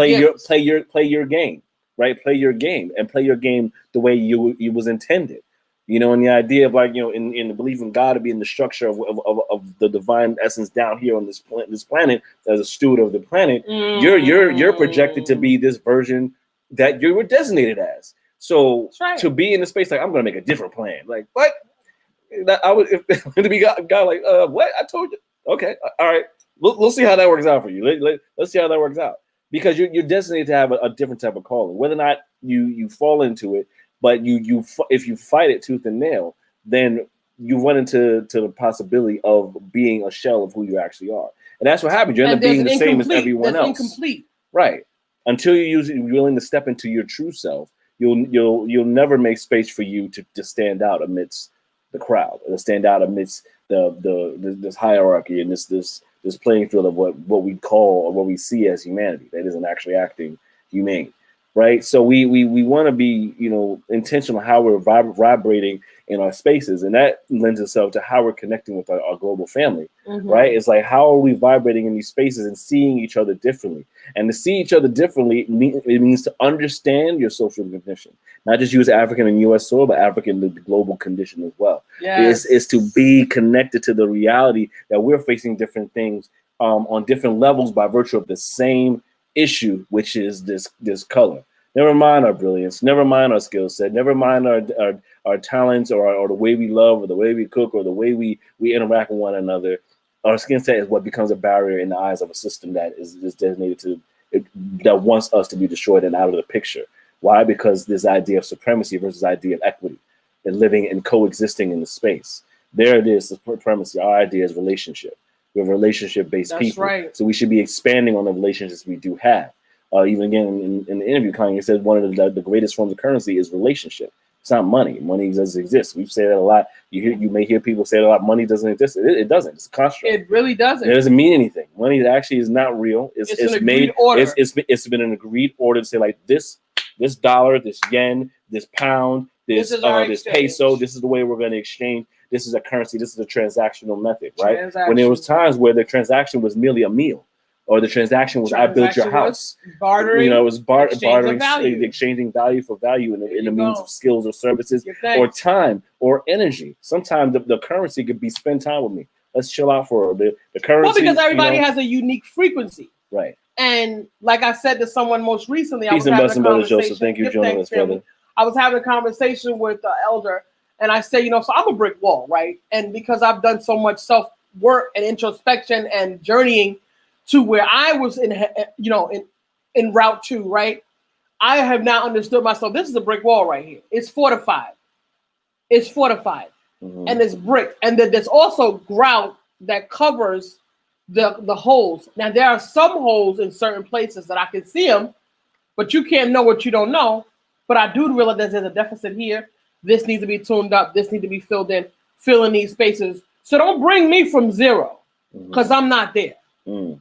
play your game. Right, play your game and play your game the way you was intended, you know. And the idea of like, you know, in the belief in God to be in the structure of the divine essence down here on this planet as a steward of the planet, you're projected to be this version that you were designated as. So to be in the space like I'm going to make a different plan, like what? I would to be God like what? I told you. Okay, all right. We'll see how that works out for you. Let's see how that works out. Because you're designated to have a different type of calling, whether or not you fall into it, but if you fight it tooth and nail, then you run into the possibility of being a shell of who you actually are, and that's what happens. You end up being the same as everyone else. Incomplete. Right? Until you're willing to step into your true self, you'll never make space for you to stand out amidst the crowd, or to stand out amidst this hierarchy and this playing field of what we call or what we see as humanity that isn't actually acting humane, right? So we want to be, you know, intentional how we're vibrating in our spaces, and that lends itself to how we're connecting with our global family, right? It's like, how are we vibrating in these spaces and seeing each other differently? And to see each other differently, it means to understand your social condition, not just use African and U.S. soil, but African the global condition as well. Yes. Is to be connected to the reality that we're facing different things on different levels by virtue of the same issue, which is this color. Never mind our brilliance, never mind our skill set, never mind our talents or the way we love or the way we cook or the way we interact with one another. Our skin set is what becomes a barrier in the eyes of a system that is designated to that wants us to be destroyed and out of the picture. Why? Because this idea of supremacy versus idea of equity and living and coexisting in the space. There it is, the supremacy. Our idea is relationship. We're relationship-based people. Right. So we should be expanding on the relationships we do have. Even again in the interview, Kanye said one of the greatest forms of currency is relationship. It's not money. Money doesn't exist. We've said that a lot. You may hear people say it a lot. Money doesn't exist. It doesn't. It's a construct. It really doesn't. It doesn't mean anything. Money actually is not real. It's an made. agreed order. It's been an agreed order to say like this dollar, this yen, this pound, this peso. This is the way we're going to exchange. This is a currency. This is a transactional method, right? When there was times where the transaction was merely a meal, or the transaction was I built your house. Bartering. You know, it was bartering, value. Exchanging value for value in the means of skills or services or time or energy. Sometimes the currency could be spend time with me. Let's chill out for the currency. Well, because everybody has a unique frequency. Right. And like I said to someone most recently, Peace and blessing, Brother Joseph. Thank you for joining us, brother. I was having a conversation with the elder, and I said, so I'm a brick wall, right? And because I've done so much self-work and introspection and journeying to where I was in route 2, right? I have now understood myself. This is a brick wall right here. It's fortified. And it's brick. And then there's also grout that covers the holes. Now, there are some holes in certain places that I can see them, but you can't know what you don't know. But I do realize there's a deficit here. This needs to be tuned up. This needs to be filled in. Fill in these spaces. So don't bring me from zero, because I'm not there.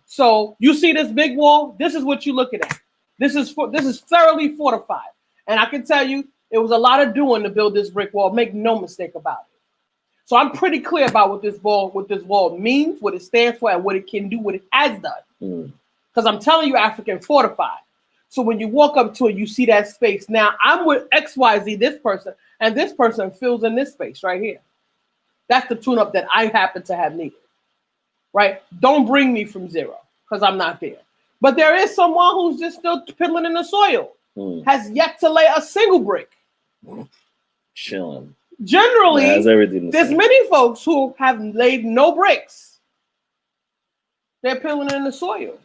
So you see this big wall? This is what you're looking at. This is thoroughly fortified. And I can tell you, it was a lot of doing to build this brick wall. Make no mistake about it. So I'm pretty clear about what this wall means, what it stands for, and what it can do, what it has done. Because I'm telling you, African fortified. So when you walk up to it, you see that space. Now I'm with XYZ, this person, and this person fills in this space right here. That's the tune-up that I happen to have needed. Right? Don't bring me from zero, because I'm not there. But there is someone who's just still piddling in the soil, has yet to lay a single brick. Chilling. Generally, there's many folks who have laid no bricks. They're piddling in the soil.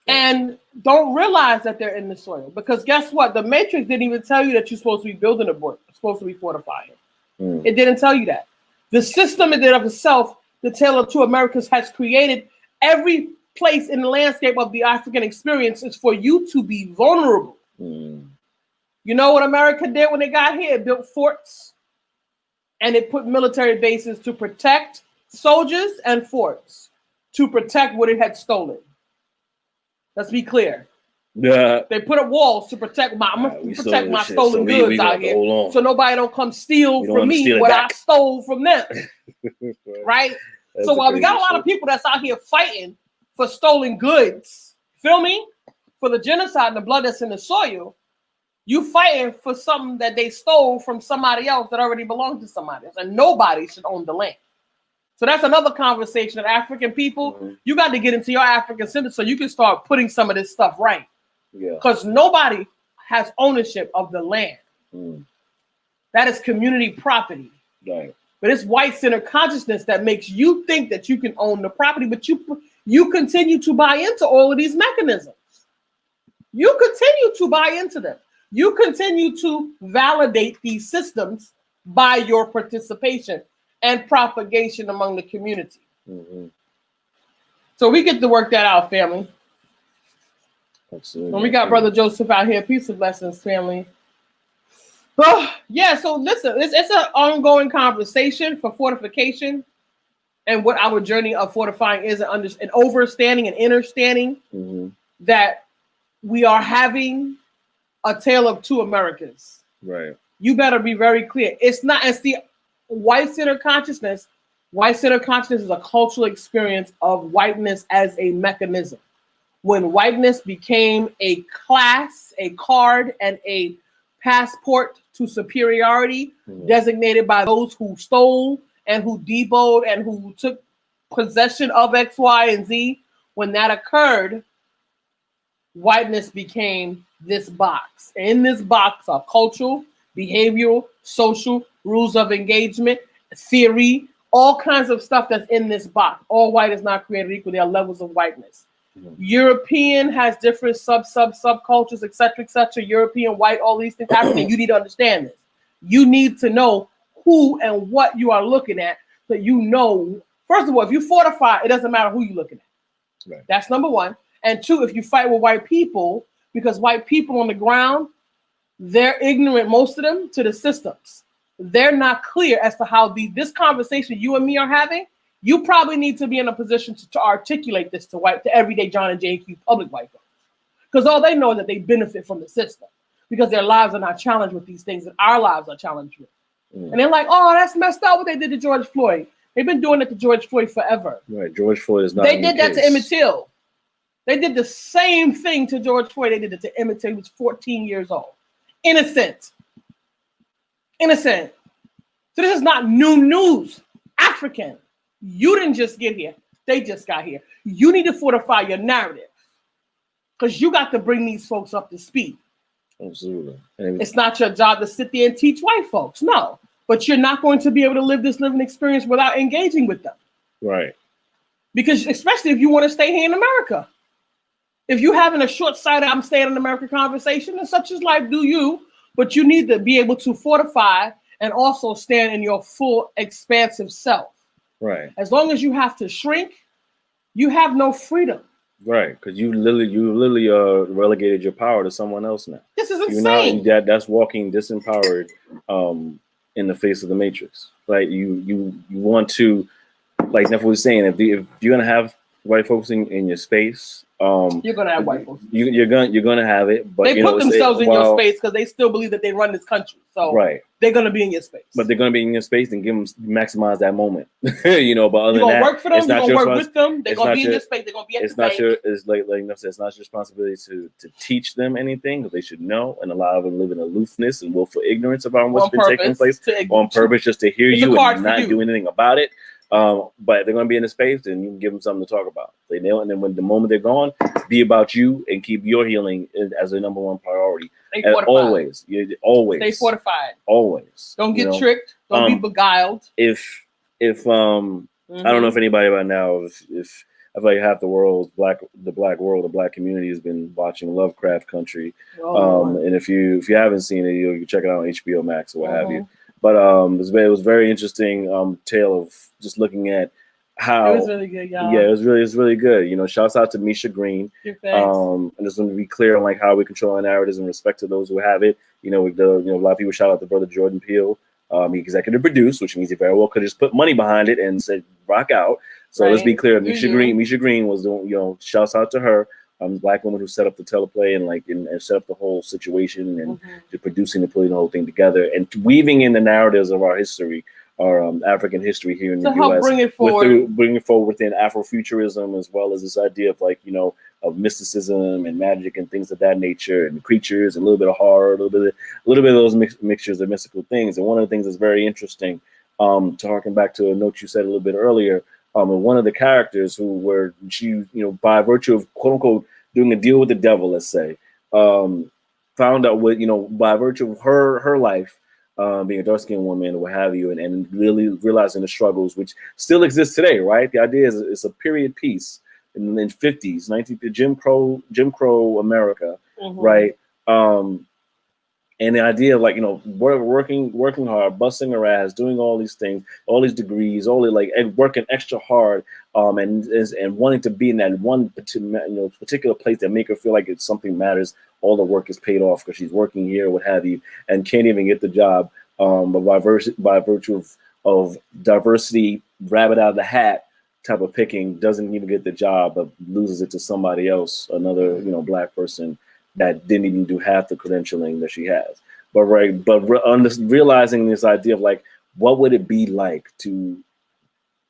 And don't realize that they're in the soil. Because guess what? The Matrix didn't even tell you that you're supposed to be building a brick. You're supposed to be fortifying. It didn't tell you that. The system in and of itself, the Tale of Two Americas, has created every place in the landscape of the African experience is for you to be vulnerable. You know what America did when they got here? It built forts, and it put military bases to protect soldiers and forts to protect what it had stolen. Let's be clear. Yeah. They put up walls to protect my stolen goods out here, so nobody don't come steal from me what I stole from them. Right? So while we got a lot of people that's out here fighting for stolen goods, feel me? For the genocide and the blood that's in the soil, you fighting for something that they stole from somebody else that already belonged to somebody else, and nobody should own the land. So that's another conversation that African people, you got to get into your African center so you can start putting some of this stuff right. Yeah. Because nobody has ownership of the land. That is community property. Right. But it's white-centered consciousness that makes you think that you can own the property, but you continue to buy into all of these mechanisms. You continue to buy into them. You continue to validate these systems by your participation and propagation among the community. So we get to work that out, family. Absolutely. And we got Brother Joseph out here. Peace and blessings, family. Yeah, so listen, it's an ongoing conversation for fortification and what our journey of fortifying is, an overstanding and understanding that we are having a tale of two Americas. Right. You better be very clear. It's the white-centered consciousness. White-centered consciousness is a cultural experience of whiteness as a mechanism. When whiteness became a class, a card, and a passport to superiority, designated by those who stole and who deboned and who took possession of X, Y, and Z, when that occurred, whiteness became this box. In this box are cultural, behavioral, social, rules of engagement, theory, all kinds of stuff that's in this box. All white is not created equal. There are levels of whiteness. European has different subcultures, etc. European, white, all these things. African, you need to understand this. You need to know who and what you are looking at, so you know. First of all, if you fortify, it doesn't matter who you're looking at. Right. That's number one. And two, if you fight with white people, because white people on the ground, they're ignorant, most of them, to the systems. They're not clear as to how this conversation you and me are having. You probably need to be in a position to articulate this to everyday John and J.Q. public white folks. Because all they know is that they benefit from the system because their lives are not challenged with these things that our lives are challenged with. And they're like, oh, that's messed up what they did to George Floyd. They've been doing it to George Floyd forever. Right, George Floyd is not. They did that to Emmett Till. They did the same thing to George Floyd. They did it to Emmett Till, who was 14 years old. Innocent. So this is not new news. African. You didn't just get here. They just got here. You need to fortify your narrative because you got to bring these folks up to speed. Absolutely. It's not your job to sit there and teach white folks. No. But you're not going to be able to live this living experience without engaging with them. Right. Because especially if you want to stay here in America. If you're having a short-sighted, I'm staying in America conversation, and such is life, do you? But you need to be able to fortify and also stand in your full expansive self. Right. As long as you have to shrink, you have no freedom. Right, because you literally relegated your power to someone else now. This is insane. That's walking disempowered in the face of the matrix. Like you want to, like Neff was saying, if you're gonna have white folks in your space, you're gonna have white folks. You're gonna have it, but they put themselves in your space because they still believe that they run this country. So right. They're gonna be in your space. But they're gonna be in your space and maximize that moment. But other than that, you're gonna work for them. You're gonna work with them. They're gonna be in your space. They're gonna be at the bank. It's like Neff said, it's not your responsibility to teach them anything, because they should know, and allow them to live in aloofness and willful ignorance about what's been taking place on purpose, just to hear you and not do anything about it. But if they're going to be in the space, then you can give them something to talk about. They know, and then when the moment they're gone, be about you and keep your healing as a number one priority. Always, always stay fortified. Always, don't get tricked. Don't be beguiled. If I don't know if anybody right now, if I feel like half the world, the black community has been watching Lovecraft Country. And if you haven't seen it, you can check it out on HBO Max or what have you. But it was very interesting tale of just looking at how it was really good, y'all. Yeah, it was really good. You know, shouts out to Misha Green. And just want to be clear on like how we control our narratives in respect to those who have it. You know, a lot of people shout out to brother Jordan Peele. He executive produced, which means he very well could have just put money behind it and said rock out. So let's be clear, Misha Green was doing, you know, shouts out to her. Black woman who set up the teleplay and set up the whole situation and just producing and putting the whole thing together and weaving in the narratives of our history, our African history here in the U.S. Bring it forward within Afrofuturism, as well as this idea of like, you know, of mysticism and magic and things of that nature, and creatures, and a little bit of horror, a little bit of those mixtures of mystical things. And one of the things that's very interesting, to harken back to a note you said a little bit earlier, and one of the characters she, by virtue of quote unquote doing a deal with the devil, let's say, found out by virtue of her life, being a dark-skinned woman or what have you, and really realizing the struggles which still exist today, right? The idea is it's a period piece in the 50s, Jim Crow America, right? And the idea of working hard, busting her ass, doing all these things, all these degrees, and working extra hard, and wanting to be in that one particular place that make her feel like it's something matters. All the work is paid off because she's working here, what have you, and can't even get the job. But by virtue of diversity, rabbit out of the hat type of picking, doesn't even get the job, but loses it to somebody else, another black person that didn't even do half the credentialing that she has. But realizing this idea of like, what would it be like to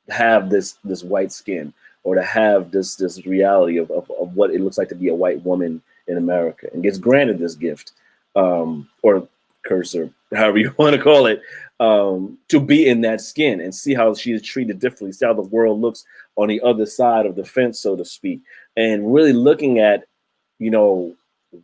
have this white skin, or to have this reality of what it looks like to be a white woman in America, and gets granted this gift, or curse, or however you want to call it, to be in that skin and see how she is treated differently, see how the world looks on the other side of the fence, so to speak, and really looking at,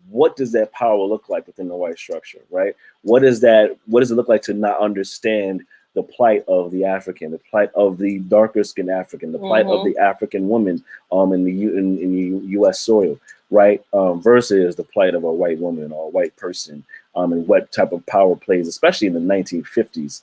what does that power look like within the white structure, right? What does it look like to not understand the plight of the African, the plight of the darker skinned African, the plight of the African woman in the U.S. soil, right? Versus the plight of a white woman or a white person, and what type of power plays, especially in the 1950s,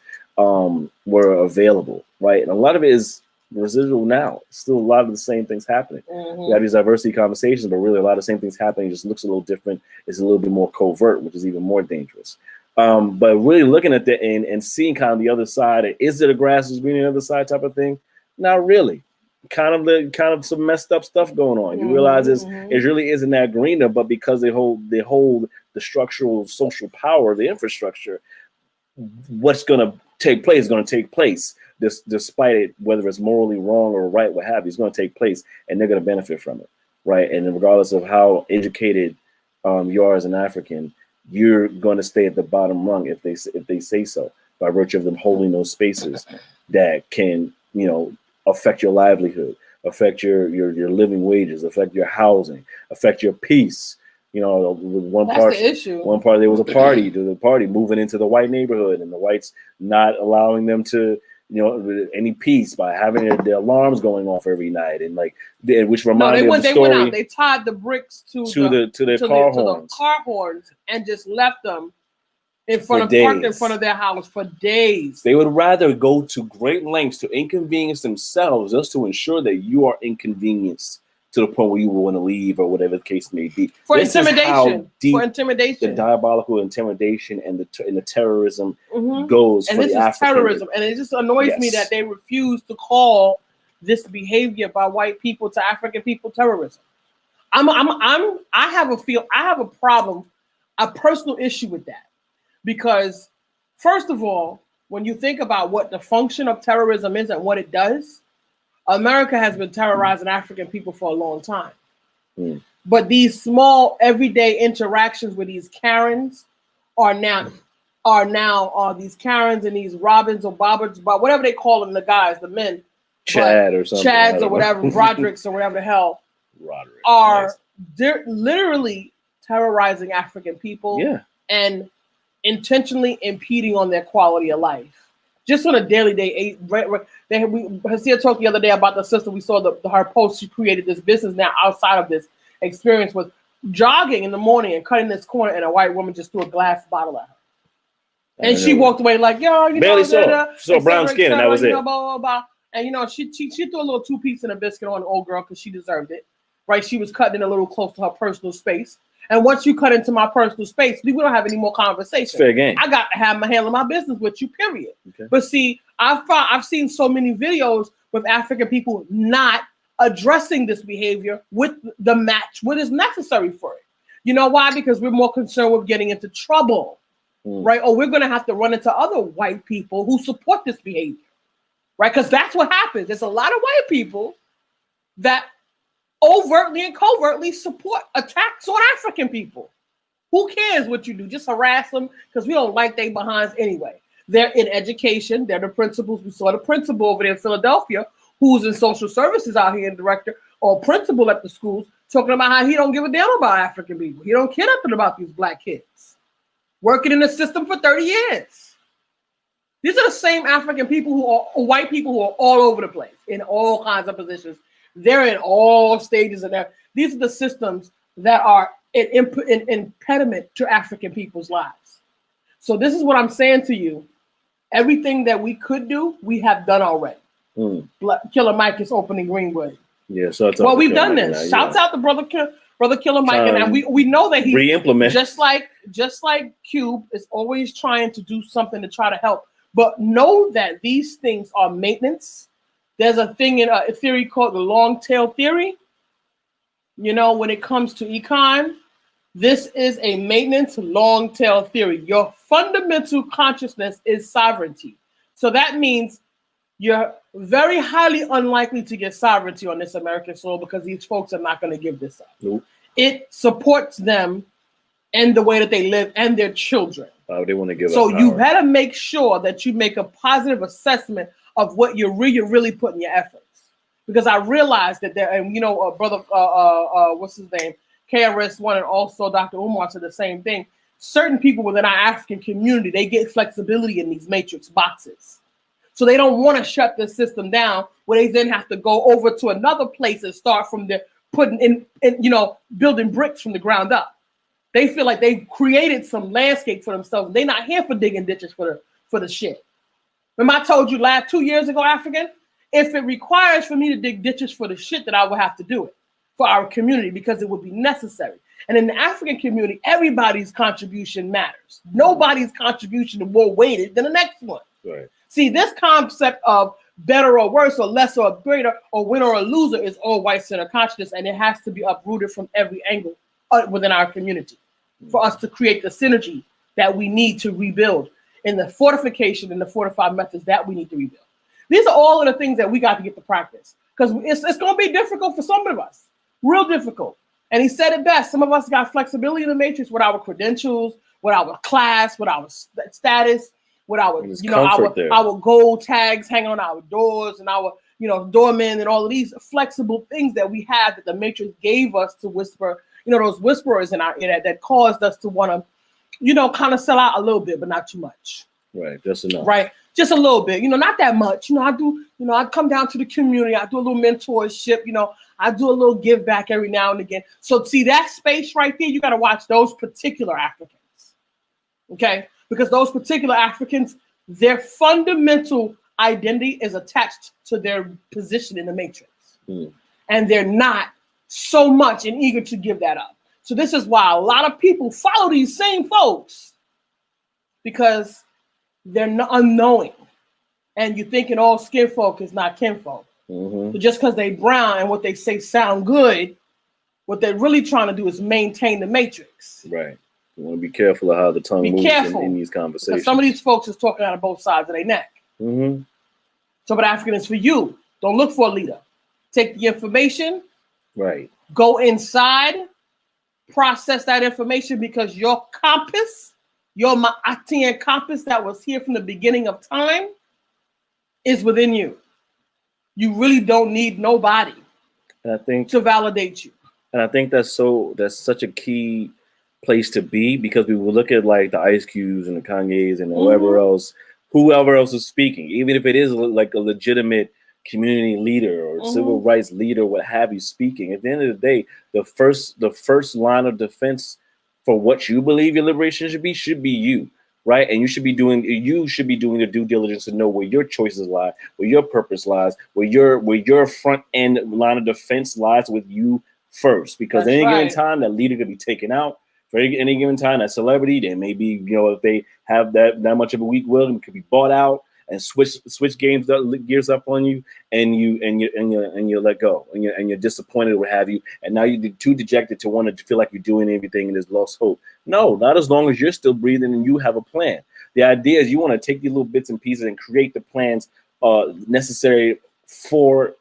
were available, right? And a lot of it is residual now. Still a lot of the same things happening. We have these diversity conversations, but really a lot of the same things happening. It just looks a little different. It's a little bit more covert, which is even more dangerous. But really looking at the end and seeing kind of the other side, is it a grass is green on the other side type of thing? Not really. Kind of some messed up stuff going on. You realize it really isn't that greener, but because they hold the structural social power, the infrastructure, what's going to take place is going to take place. Despite it, whether it's morally wrong or right, what have you, it's going to take place, and they're going to benefit from it, right? And regardless of how educated you are as an African, you're going to stay at the bottom rung if they say so, by virtue of them holding those spaces that can, affect your livelihood, affect your living wages, affect your housing, affect your peace. One part there was a party moving into the white neighborhood, and the whites not allowing them to, any peace by having the alarms going off every night, and which reminded me of the story. They went out. They tied the bricks to their car horns and just left them parked in front of their house for days. They would rather go to great lengths to inconvenience themselves just to ensure that you are inconvenienced to the point where you will want to leave, or whatever the case may be. For intimidation. The diabolical intimidation and the terrorism goes. And for this the is terrorism, and it just annoys me that they refuse to call this behavior by white people to African people terrorism. I have a problem, a personal issue with that, because first of all, when you think about what the function of terrorism is and what it does, America has been terrorizing African people for a long time. But these small everyday interactions with these Karens are now these Karens and these Robins or Bobbards, but whatever they call them, the guys, the men, Chad or something, Chads or whatever, Brodricks or whatever the hell, they're literally terrorizing African people and intentionally impeding on their quality of life. Just on a daily day, Hasia talked the other day about the sister. We saw her post. She created this business now outside of this experience with jogging in the morning and cutting this corner, and a white woman just threw a glass bottle at her. And she walked away like, yo, barely saw brown skin, and that was it. Blah, blah, blah. And she threw a little 2-piece and a biscuit on the old girl because she deserved it, right? She was cutting in a little close to her personal space. And once you cut into my personal space, we don't have any more conversation. Fair game. I got to have my handle my business with you, period. Okay. But see, I've seen so many videos with African people not addressing this behavior with the match, what is necessary for it. You know why? Because we're more concerned with getting into trouble, right? Or we're going to have to run into other white people who support this behavior, right? Because that's what happens. There's a lot of white people that overtly and covertly support attacks on African people. Who cares what you do? Just harass them because we don't like they behinds anyway. They're in education. They're the principals. We saw the principal over there in Philadelphia who's in social services out here and director or principal at the schools talking about how he don't give a damn about African people. He don't care nothing about these black kids. Working in the system for 30 years. These are the same African people who are white people who are all over the place in all kinds of positions. They're in all stages of that. These are the systems that are an impediment to African people's lives. So this is what I'm saying to you. Everything that we could do, we have done already. Killer Mike is opening Greenwood. Yeah, so well, we've done this. Shouts out to brother Killer Mike, and we know that he re-implement just like Cube is always trying to do something to try to help. But know that these things are maintenance. There's a thing in a theory called the long tail theory. When it comes to econ, this is a maintenance long tail theory. Your fundamental consciousness is sovereignty. So that means you're very highly unlikely to get sovereignty on this American soil because these folks are not going to give this up. Nope. It supports them and the way that they live and their children. They want to give so up you power. got to make sure that you make a positive assessment of what you're really putting your efforts. Because I realized that there, and brother, what's his name, KRS-One, and also Dr. Umar said the same thing. Certain people within our African community, they get flexibility in these matrix boxes. So they don't want to shut the system down where they then have to go over to another place and start from there, putting in building bricks from the ground up. They feel like they created some landscape for themselves. They're not here for digging ditches for the shit. Remember I told you 2 years ago, African, if it requires for me to dig ditches for the shit, that I will have to do it for our community because it would be necessary. And in the African community, everybody's contribution matters. Nobody's contribution is more weighted than the next one. Right. See, this concept of better or worse or less or greater or winner or loser is all white center consciousness, and it has to be uprooted from every angle within our community for us to create the synergy that we need to rebuild in the fortification and the fortified methods that we need to rebuild. These are all of the things that we got to get to practice because it's going to be difficult for some of us, real difficult. And he said it best. Some of us got flexibility in the matrix with our credentials, with our class, with our status, with our, our gold tags hanging on our doors and our, doormen and all of these flexible things that we have that the matrix gave us to whisper, those whisperers in our ear that caused us to want to, kind of sell out a little bit, but not too much. Right, just enough. Right, just a little bit. Not that much. I do. I come down to the community. I do a little mentorship. I do a little give back every now and again. So see that space right there. You got to watch those particular Africans. Okay, because those particular Africans, their fundamental identity is attached to their position in the matrix, and they're not so much and eager to give that up. So this is why a lot of people follow these same folks because they're unknowing, and you're thinking all skin folk is not kinfolk. So just because they brown and what they say sound good, what they're really trying to do is maintain the matrix. Right. You want to be careful of how the tongue moves in these conversations. Some of these folks is talking out of both sides of their neck. So, but African is for you. Don't look for a leader. Take the information. Right. Go inside. Process that information because your compass, your Ma'atian compass that was here from the beginning of time is within you. You really don't need nobody to validate you. And I think that's such a key place to be because we will look at like the Ice Cubes and the Kanye's and whoever else is speaking, even if it is like a legitimate community leader or civil rights leader, what have you, speaking. At the end of the day, the first line of defense for what you believe your liberation should be you. right? And you should be doing the due diligence to know where your choices lie, where your purpose lies, where your front end line of defense lies with you first. Because at any given time, that leader could be taken out. For any given time, that celebrity, they may be, if they have that much of a weak will, it could be bought out and switch gears up on you, and you let go, and you're disappointed or what have you, and now you're too dejected to want to feel like you're doing everything and there's lost hope. No, not as long as you're still breathing and you have a plan. The idea is you want to take these little bits and pieces and create the plans necessary for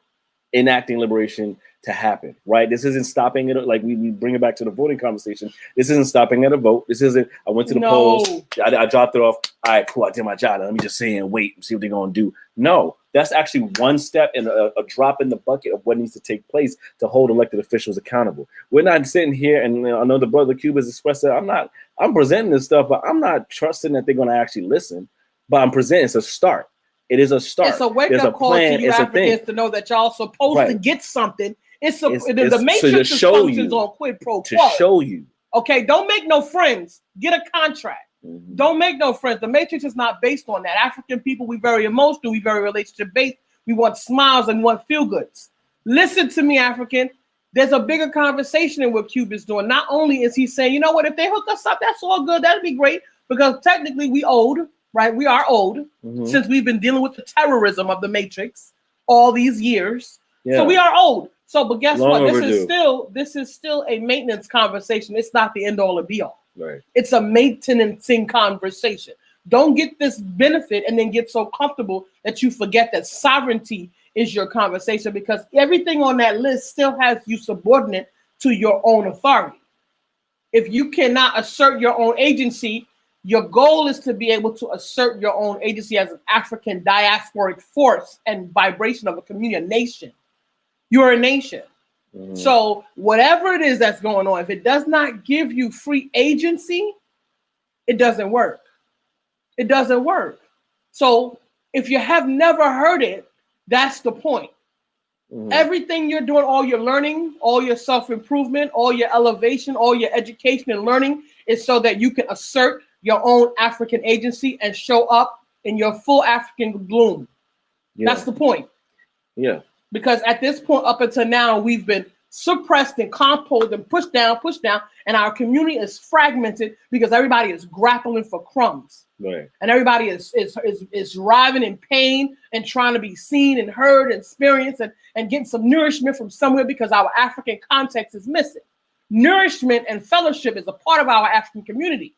enacting liberation to happen, right? This isn't stopping it. Like we bring it back to the voting conversation. This isn't stopping at a vote. This isn't, I went to the polls, I dropped it off. All right, cool, I did my job. Let me just sit and wait and see what they're going to do. No, that's actually one step and a drop in the bucket of what needs to take place to hold elected officials accountable. We're not sitting here, and I know the brother Cuba has expressed that I'm presenting this stuff, but I'm not trusting that they're going to actually listen. But I'm presenting, it's a start. It is a start. It's a wake-up call to you Africans to know that y'all supposed to get something. The matrix functions on quid pro quo. To show you. Okay, don't make no friends. Get a contract. Mm-hmm. Don't make no friends. The matrix is not based on that. African people, we very emotional. We very relationship-based. We want smiles and we want feel-goods. Listen to me, African. There's a bigger conversation in what Cuba's doing. Not only is he saying, you know what, if they hook us up, that's all good. That'd be great. Because technically we owed, right? We are owed since we've been dealing with the terrorism of the matrix all these years. Yeah. So we are owed. So, but guess what? This is still a maintenance conversation. It's not the end all and be all. Right. It's a maintaining conversation. Don't get this benefit and then get so comfortable that you forget that sovereignty is your conversation, because everything on that list still has you subordinate to your own authority. If you cannot assert your own agency, your goal is to be able to assert your own agency as an African diasporic force and vibration of a community, a nation. You're a nation. Mm-hmm. So whatever it is that's going on, if it does not give you free agency, it doesn't work. It doesn't work. So if you have never heard it, that's the point. Mm-hmm. Everything you're doing, all your learning, all your self-improvement, all your elevation, all your education and learning is so that you can assert your own African agency and show up in your full African bloom. Yeah. That's the point. Yeah. Because at this point, up until now, we've been suppressed and composed and pushed down, and our community is fragmented because everybody is grappling for crumbs. Right. And everybody is writhing in pain and trying to be seen and heard and experienced and getting some nourishment from somewhere because our African context is missing. Nourishment and fellowship is a part of our African community.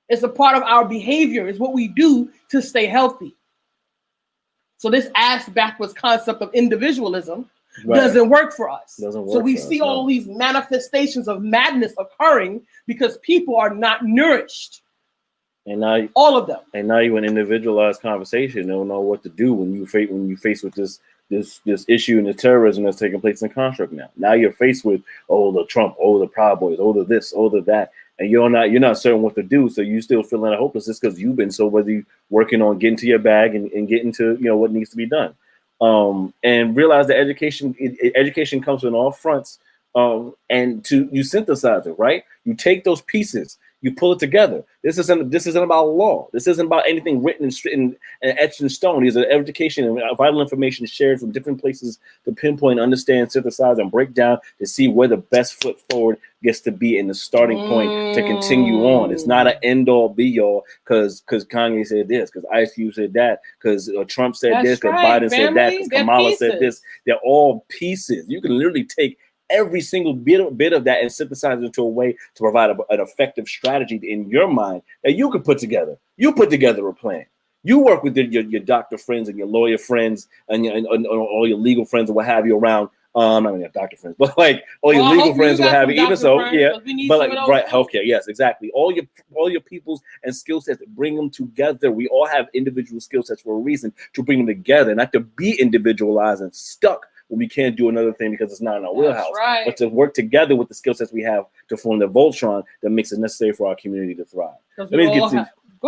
It's a part of our behavior. It's what we do to stay healthy. So this ass backwards concept of individualism doesn't work for us. So we see all these manifestations of madness occurring because people are not nourished. And now all of them. And now you an individualized conversation. They don't know what to do when you face with this issue and the terrorism that's taking place in the construct now. Now you're faced with the Trump, the Proud Boys, the this, the that. And you're not certain what to do, so you still feeling hopeless just because you've been so busy working on getting to your bag and getting to what needs to be done. And realize that education comes from all fronts. And you synthesize it, right? You take those pieces, you pull it together. This isn't about law. This isn't about anything written and etched in stone. These are education and vital information shared from different places to pinpoint, understand, synthesize, and break down to see where the best foot forward gets to be in the starting point to continue on. It's not an end all be all because Kanye said this, because Ice Cube said that, because Trump said this, because Biden said that, because Kamala said this. They're all pieces. You can literally take every single bit of that and synthesize it into a way to provide an effective strategy in your mind that you can put together. You put together a plan. You work with your doctor friends and your lawyer friends and all your legal friends and what have you around. Not even your doctor friends, but like all your legal friends and what have you. Even so, but like right, healthcare, yes, exactly. All your peoples and skill sets, bring them together. We all have individual skill sets for a reason, to bring them together, not to be individualized and stuck when we can't do another thing because it's not in our wheelhouse, but to work together with the skill sets we have to form the Voltron that makes it necessary for our community to thrive. Go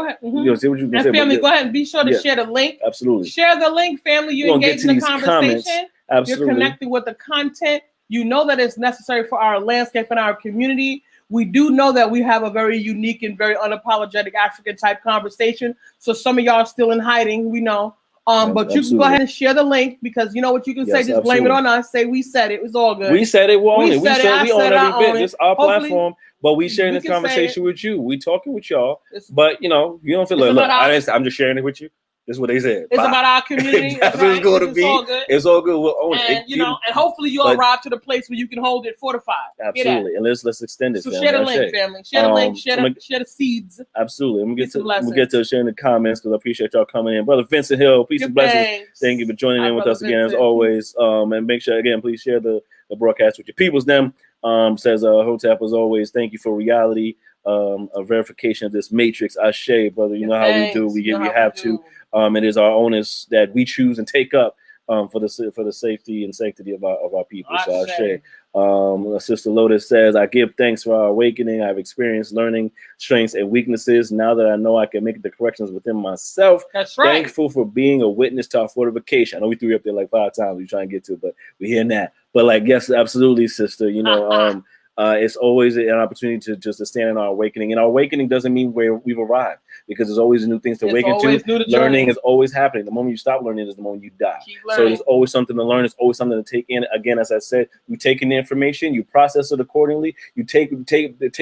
ahead. Mm-hmm. See what you and family, go ahead and be sure to share the link. Absolutely. Share the link, family. You engage in the conversation. Absolutely. You're connected with the content. You know that it's necessary for our landscape and our community. We do know that we have a very unique and very unapologetic African type conversation. So some of y'all are still in hiding, we know. But you can go ahead and share the link, because you know what you can say. Just blame it on us. Say we said it. It's all good. We said it. We own it. We said we own every bit. It's our platform. But we sharing this conversation with you. We talking with y'all. But you know, you don't feel like, look, I'm just sharing it with you. That's what they said. It's about our community. That's what it's going to be. It's all good. We'll own it. You know, and hopefully you'll arrive to the place where you can hold it fortified. Absolutely. And let's extend it. So share the link, family. Share the link. Share the seeds. Absolutely. We'll get to sharing the comments, because I appreciate y'all coming in. Brother Vincent Hill, peace and blessings. Thank you for joining in with us again, as always. And make sure, again, please share the broadcast with your peoples. Them says Hotep, as always. Thank you for reality. A verification of this matrix. Ashe, brother. You know how we do. We have to. It is our onus that we choose and take up for the safety and sanctity of our people. So Ashe. Sister Lotus says, I give thanks for our awakening. I've experienced learning strengths and weaknesses. Now that I know I can make the corrections within myself. That's right. Thankful for being a witness to our fortification. I know we threw you up there like 5 times. We're trying to get to it, but we're hearing that. But like, yes, absolutely, sister. You know, it's always an opportunity to stand in our awakening. And our awakening doesn't mean where we've arrived, because there's always new things to awaken to. Learning is always happening. The moment you stop learning is the moment you die. So there's always something to learn. There's always something to take in. Again, as I said, you take in the information, you process it accordingly. You take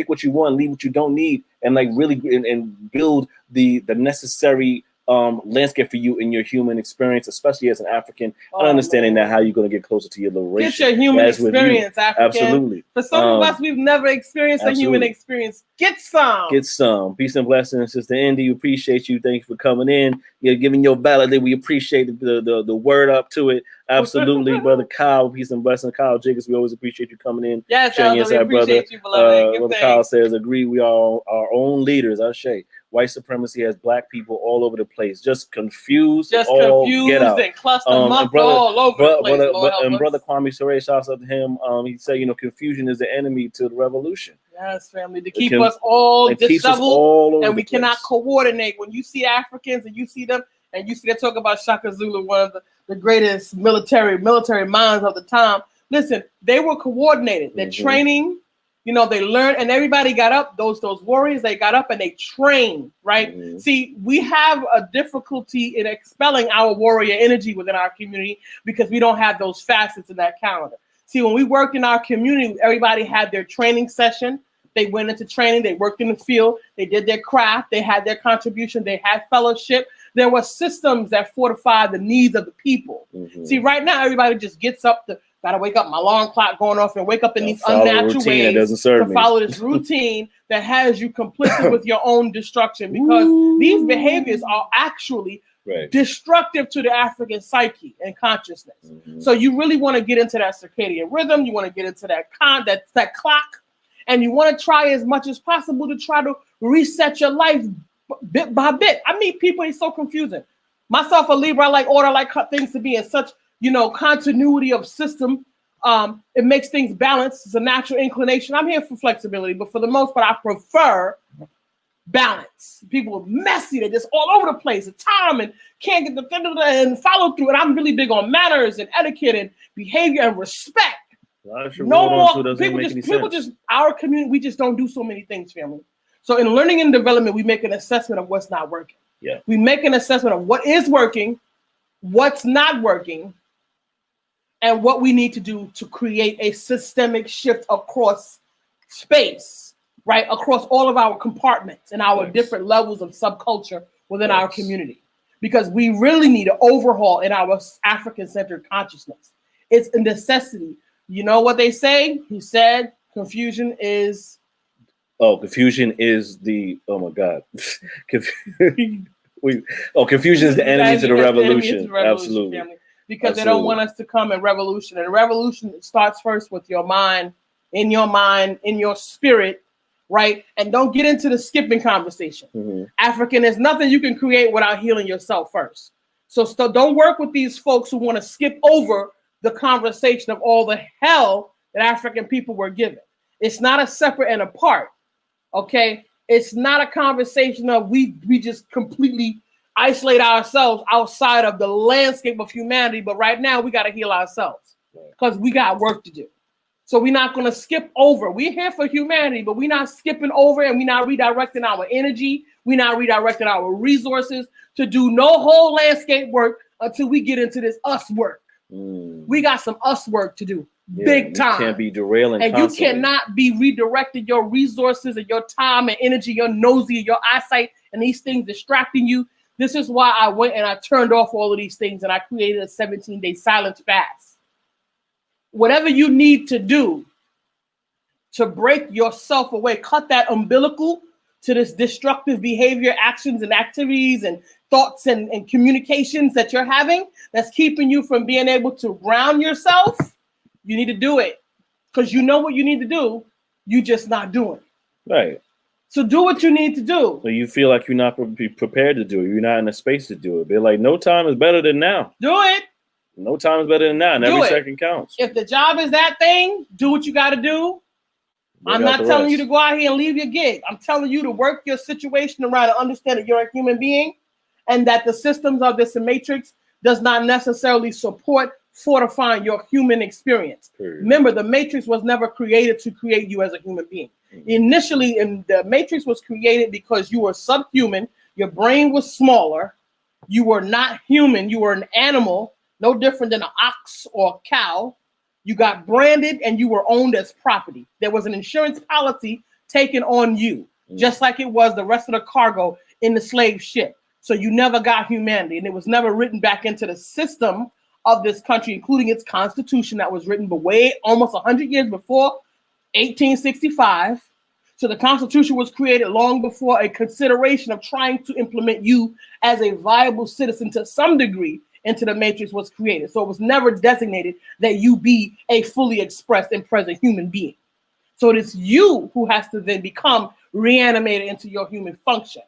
what you want, leave what you don't need, and like really and build the necessary landscape for you in your human experience, especially as an African, and understanding that how you're going to get closer to your liberation. Get your human experience, African. Absolutely. For some of us, we've never experienced a human experience. Get some. Get some. Peace and blessings, Sister Indy. We appreciate you. Thank you for coming in. You're giving your ballot. We appreciate the word up to it. Absolutely, Brother Kyle. Peace and blessings. Kyle Jacobs, we always appreciate you coming in. Yes, we appreciate brother. You, beloved. Brother Kyle says, agree, we are our own leaders. Ashe. White supremacy has black people all over the place, just confused, get out. And cluster mucked all over the place. And Brother Kwame Sure, shouts out to him. He said, you know, confusion is the enemy to the revolution. Yes, family, to keep us all disheveled, and we cannot coordinate. When you see Africans and you see them, and you see them talk about Shaka Zulu, one of the greatest military minds of the time. Listen, they were coordinated. Their training. You know, they learned, and everybody got up. Those warriors, they got up and they trained, right? Mm-hmm. See, we have a difficulty in expelling our warrior energy within our community because we don't have those facets in that calendar. See, when we worked in our community, everybody had their training session. They went into training. They worked in the field. They did their craft. They had their contribution. They had fellowship. There were systems that fortified the needs of the people. Mm-hmm. See, right now, everybody just gets up to gotta wake up, my alarm clock going off, and wake up in these unnatural ways to follow this routine that has you complicit with your own destruction, because these behaviors are actually destructive to the African psyche and consciousness. Mm-hmm. So you really want to get into that circadian rhythm. You want to get into that clock, and you want to try as much as possible to try to reset your life bit by bit. I meet people, it's so confusing. Myself, a Libra, I like order, I like things to be in such, continuity of system. It makes things balanced. It's a natural inclination. I'm here for flexibility, but for the most part, I prefer balance. People are messy. They're just all over the place. The time and can't get the and follow through. And I'm really big on manners and etiquette and behavior and respect. No more people just our community. We just don't do so many things, family. So in learning and development, we make an assessment of what's not working. Yeah, we make an assessment of what is working, what's not working, and what we need to do to create a systemic shift across space, right? Across all of our compartments and our different levels of subculture within our community. Because we really need an overhaul in our African-centered consciousness. It's a necessity. You know what they say? He said, confusion is... confusion is the... Oh, my God. Confusion is the enemy to the revolution. Absolutely. Family. Because they don't want us to come in revolution. And revolution starts first with your mind, in your spirit, right? And don't get into the skipping conversation. Mm-hmm. African, there's nothing you can create without healing yourself first. So don't work with these folks who want to skip over the conversation of all the hell that African people were given. It's not a separate and apart, okay? It's not a conversation of we just completely isolate ourselves outside of the landscape of humanity, but right now we got to heal ourselves because we got work to do. So we're not going to skip over. We're here for humanity, but we're not skipping over, and we're not redirecting our energy. We're not redirecting our resources to do no whole landscape work until we get into this us work. We got some us work to do, big time. You can't be derailing and constantly. You cannot be redirecting your resources and your time and energy, your nosy, your eyesight, and these things distracting you. This is why I went and I turned off all of these things, and I created a 17-day silence fast. Whatever you need to do to break yourself away, cut that umbilical to this destructive behavior, actions and activities and thoughts and communications that you're having that's keeping you from being able to ground yourself, you need to do it. Because you know what you need to do, you just not doing it. Right. So do what you need to do. So you feel like you're not prepared to do it. You're not in a space to do it. They're like, no time is better than now. Do it. No time is better than now, and every second counts. If the job is that thing, do what you got to do. I'm not telling you to go out here and leave your gig. I'm telling you to work your situation around and understand that you're a human being and that the systems of this matrix does not necessarily support fortifying your human experience. Remember, the matrix was never created to create you as a human being. Initially, the matrix was created because you were subhuman, your brain was smaller, you were not human, you were an animal, no different than an ox or a cow. You got branded and you were owned as property. There was an insurance policy taken on you, just like it was the rest of the cargo in the slave ship. So you never got humanity, and it was never written back into the system of this country, including its constitution that was written way almost 100 years before 1865. So the Constitution was created long before a consideration of trying to implement you as a viable citizen to some degree into the matrix was created. So it was never designated that you be a fully expressed and present human being. So it is you who has to then become reanimated into your human function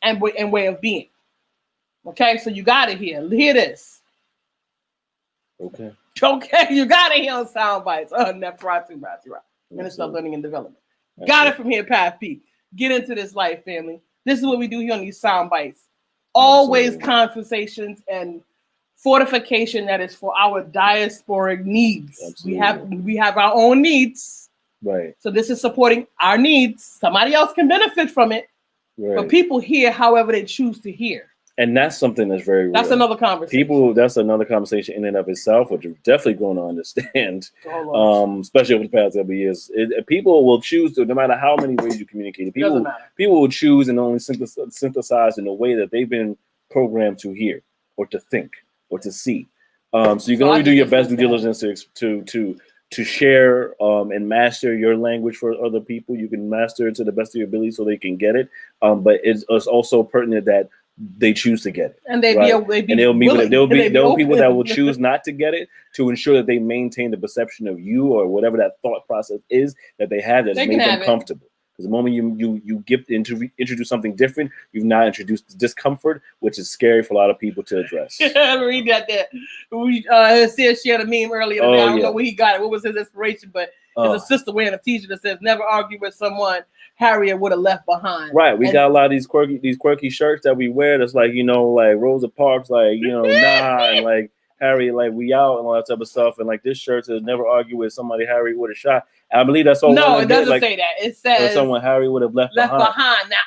and way of being. Okay, so you got it here. Hear this. Okay, you got it here on Soundbytes. Neferatu, Minister of Learning and Development. Got it from here, Path P. Get into this life, family. This is what we do here on these Soundbytes. Always conversations and fortification that is for our diasporic needs. Absolutely. We have our own needs. Right. So this is supporting our needs. Somebody else can benefit from it. Right. But people hear however they choose to hear. And that's something that's very real. That's another conversation. That's another conversation in and of itself, which you're definitely going to understand, especially over the past couple of years. People will choose to, no matter how many ways you communicate, people will choose and only synthesize in a way that they've been programmed to hear or to think or to see. So you can only do your best due diligence to share and master your language for other people. You can master it to the best of your ability so they can get it. But it's also pertinent that they choose to get it, and there'll be people that will choose not to get it to ensure that they maintain the perception of you or whatever that thought process is that they have that's made them comfortable. Because the moment you introduce something different, you've now introduced discomfort, which is scary for a lot of people to address. Read that there. We said she had a meme earlier today. I don't know where he got it. What was his inspiration? But there's a sister wearing a t-shirt that says, "Never argue with someone Harriet would have left behind." Right. We got a lot of these quirky shirts that we wear that's like, like Rosa Parks, like, nah, and like Harriet, like we out and all that type of stuff. And like this shirt says, "Never argue with somebody Harriet would have shot." I believe that's all. No, it doesn't say that. It says someone Harriet would have left behind. Now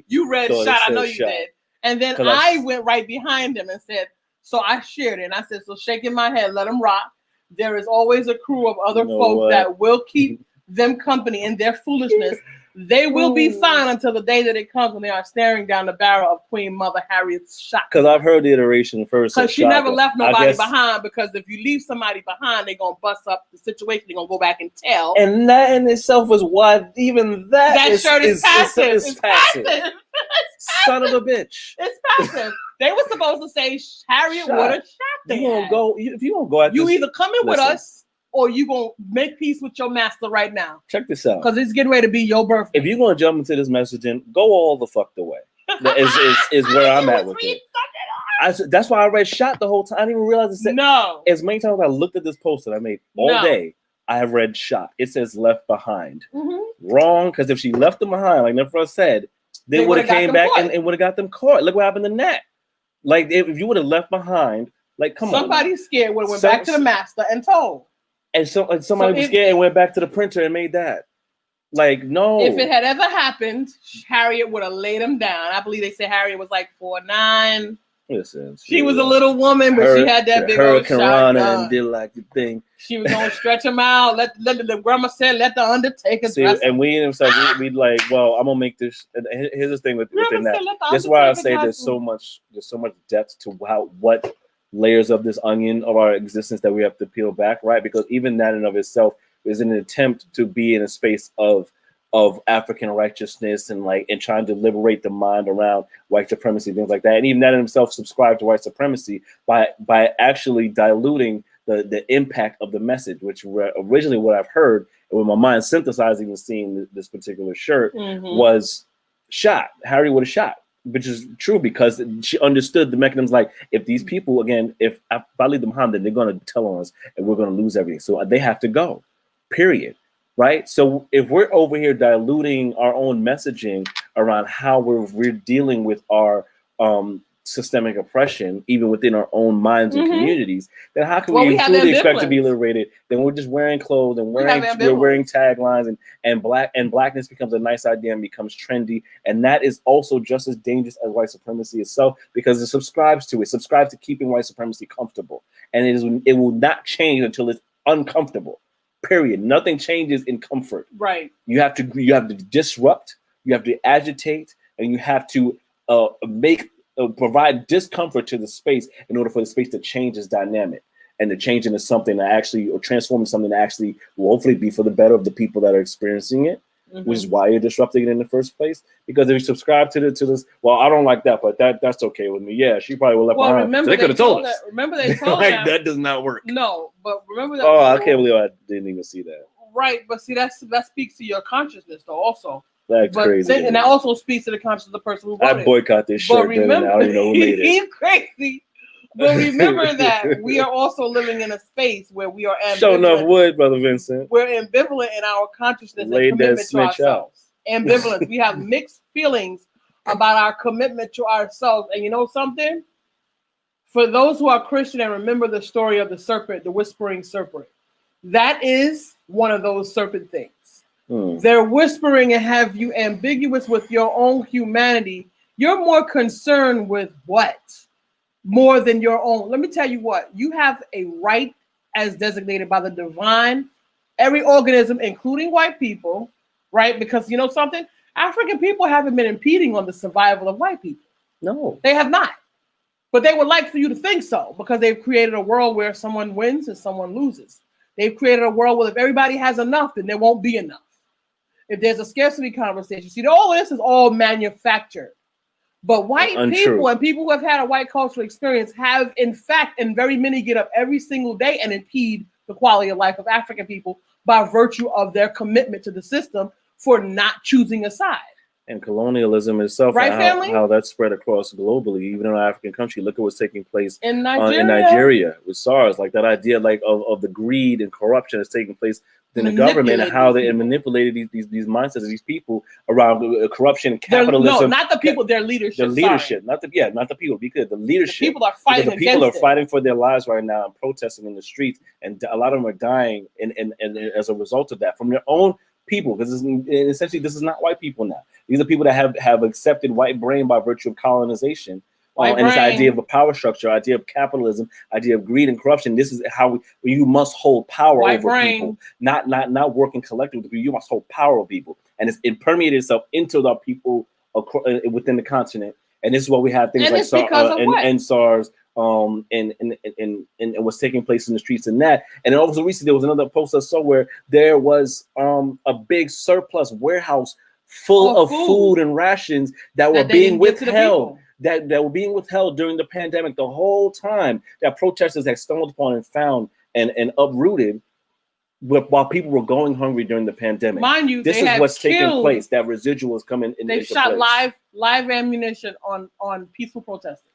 you read shot. I know you did. And then I went right behind him and said, so I shared it. And I said, so shaking my head, let them rock. There is always a crew of other folks that will keep them company in their foolishness. They will be fine until the day that it comes when they are staring down the barrel of Queen Mother Harriet's shot. Because I've heard the iteration first. Because she never left nobody behind. Because if you leave somebody behind, they're gonna bust up the situation. They're gonna go back and tell. And that in itself is why even that shirt is passive. It's passive. Son of a bitch. It's passive. They were supposed to say Harriet would have shot them. If you don't go at you either come in with us, or you gonna make peace with your master right now. Check this out. Because it's getting ready to be your birthday. If you're gonna jump into this messaging, go all the fuck away. Is where I'm at with it. That's why I read shot the whole time. I didn't even realize it said no. As many times I looked at this post that I made all day, I have read shot. It says left behind. Wrong, because if she left them behind, like Nefra said, they would have came back and would have got them caught. Look what happened to Nat. Like if you would have left behind, like come on. Somebody scared would have went back to the master and told. And somebody was scared and went back to the printer and made that. Like, no. If it had ever happened, Harriet would have laid him down. I believe they said Harriet was like 4'9". Listen, she was a little woman, but she had that big old shotgun. And did like the thing. She was gonna stretch him out. Let the grandma said, let the Undertaker dress him. And we like, well, I'm gonna make this. And here's the thing within that. That's why I say there's so much depth to what layers of this onion of our existence that we have to peel back, right? Because even that in of itself is an attempt to be in a space of African righteousness and trying to liberate the mind around white supremacy, things like that. And even that in himself subscribed to white supremacy by actually diluting the impact of the message, which originally what I've heard, and when my mind synthesizing and seeing this particular shirt was shot. Harry would have shot, which is true because she understood the mechanisms. Like, if these people, again, if I leave them harm, then they're going to tell on us and we're going to lose everything. So they have to go, period. Right. So if we're over here diluting our own messaging around how we're dealing with our systemic oppression, even within our own minds and communities, then how can we truly expect to be liberated? Then we're just wearing clothes and we're wearing taglines and blackness becomes a nice idea and becomes trendy. And that is also just as dangerous as white supremacy itself, because it subscribes to keeping white supremacy comfortable. And it will not change until it's uncomfortable. Period. Nothing changes in comfort. Right. You have to disrupt, you have to agitate, and you have to provide discomfort to the space in order for the space to change its dynamic and to change into something that actually, or transform into something that actually will hopefully be for the better of the people that are experiencing it, which is why you're disrupting it in the first place. Because if you subscribe to this, well, I don't like that, but that's okay with me. Yeah, she probably will let behind. Remember, so they could have told us. Remember they told us that does not work. No, but remember that. Oh, I can't believe I didn't even see that. Right, but see, that speaks to your consciousness, though. Also, that's crazy. And that also speaks to the consciousness of the person who wrote it. I boycott this shirt. Remember, I don't even know who made it. He's crazy. But remember that we are also living in a space where we are ambivalent. Show enough wood, Brother Vincent. We're ambivalent in our consciousness and commitment to ourselves. Ambivalence. We have mixed feelings about our commitment to ourselves. And you know something? For those who are Christian and remember the story of the serpent, the whispering serpent, that is one of those serpent things. They're whispering and have you ambiguous with your own humanity. You're more concerned with what? More than your own. Let me tell you what. You have a right as designated by the divine, every organism, including white people, right? Because you know something? African people haven't been impeding on the survival of white people. No. They have not. But they would like for you to think so, because they've created a world where someone wins and someone loses. They've created a world where if everybody has enough, then there won't be enough. If there's a scarcity conversation. See, all of this is all manufactured. But white people and people who have had a white cultural experience have, in fact, and very many get up every single day and impede the quality of life of African people by virtue of their commitment to the system for not choosing a side. And colonialism itself, right, and how that's spread across globally, even in our African country. Look at what's taking place in Nigeria. In Nigeria with SARS, like that idea, like of the greed and corruption that's taking place in the government, and how they manipulated these mindsets of these people around corruption, capitalism. No, not the people. Their leadership. The leadership, not the people. Because the leadership. The people are fighting. The people are fighting for their lives right now and protesting in the streets, and a lot of them are dying, and as a result of that, from their own people, because essentially this is not white people now. These are people that have accepted white brain by virtue of colonization. And this idea of a power structure, idea of capitalism, idea of greed and corruption. This is how you must hold power over people, not working collectively with people. You must hold power over people, and it permeated itself into the people within the continent. And this is what we have things like SARS, and what's taking place in the streets and that. And then also recently there was another post I saw where there was a big surplus warehouse full of food and rations that were being withheld. That were being withheld during the pandemic the whole time that protesters had stumbled upon and found and uprooted while people were going hungry during the pandemic. Mind you, this is what's taking place. That residual is coming in. They've shot live ammunition on peaceful protesters.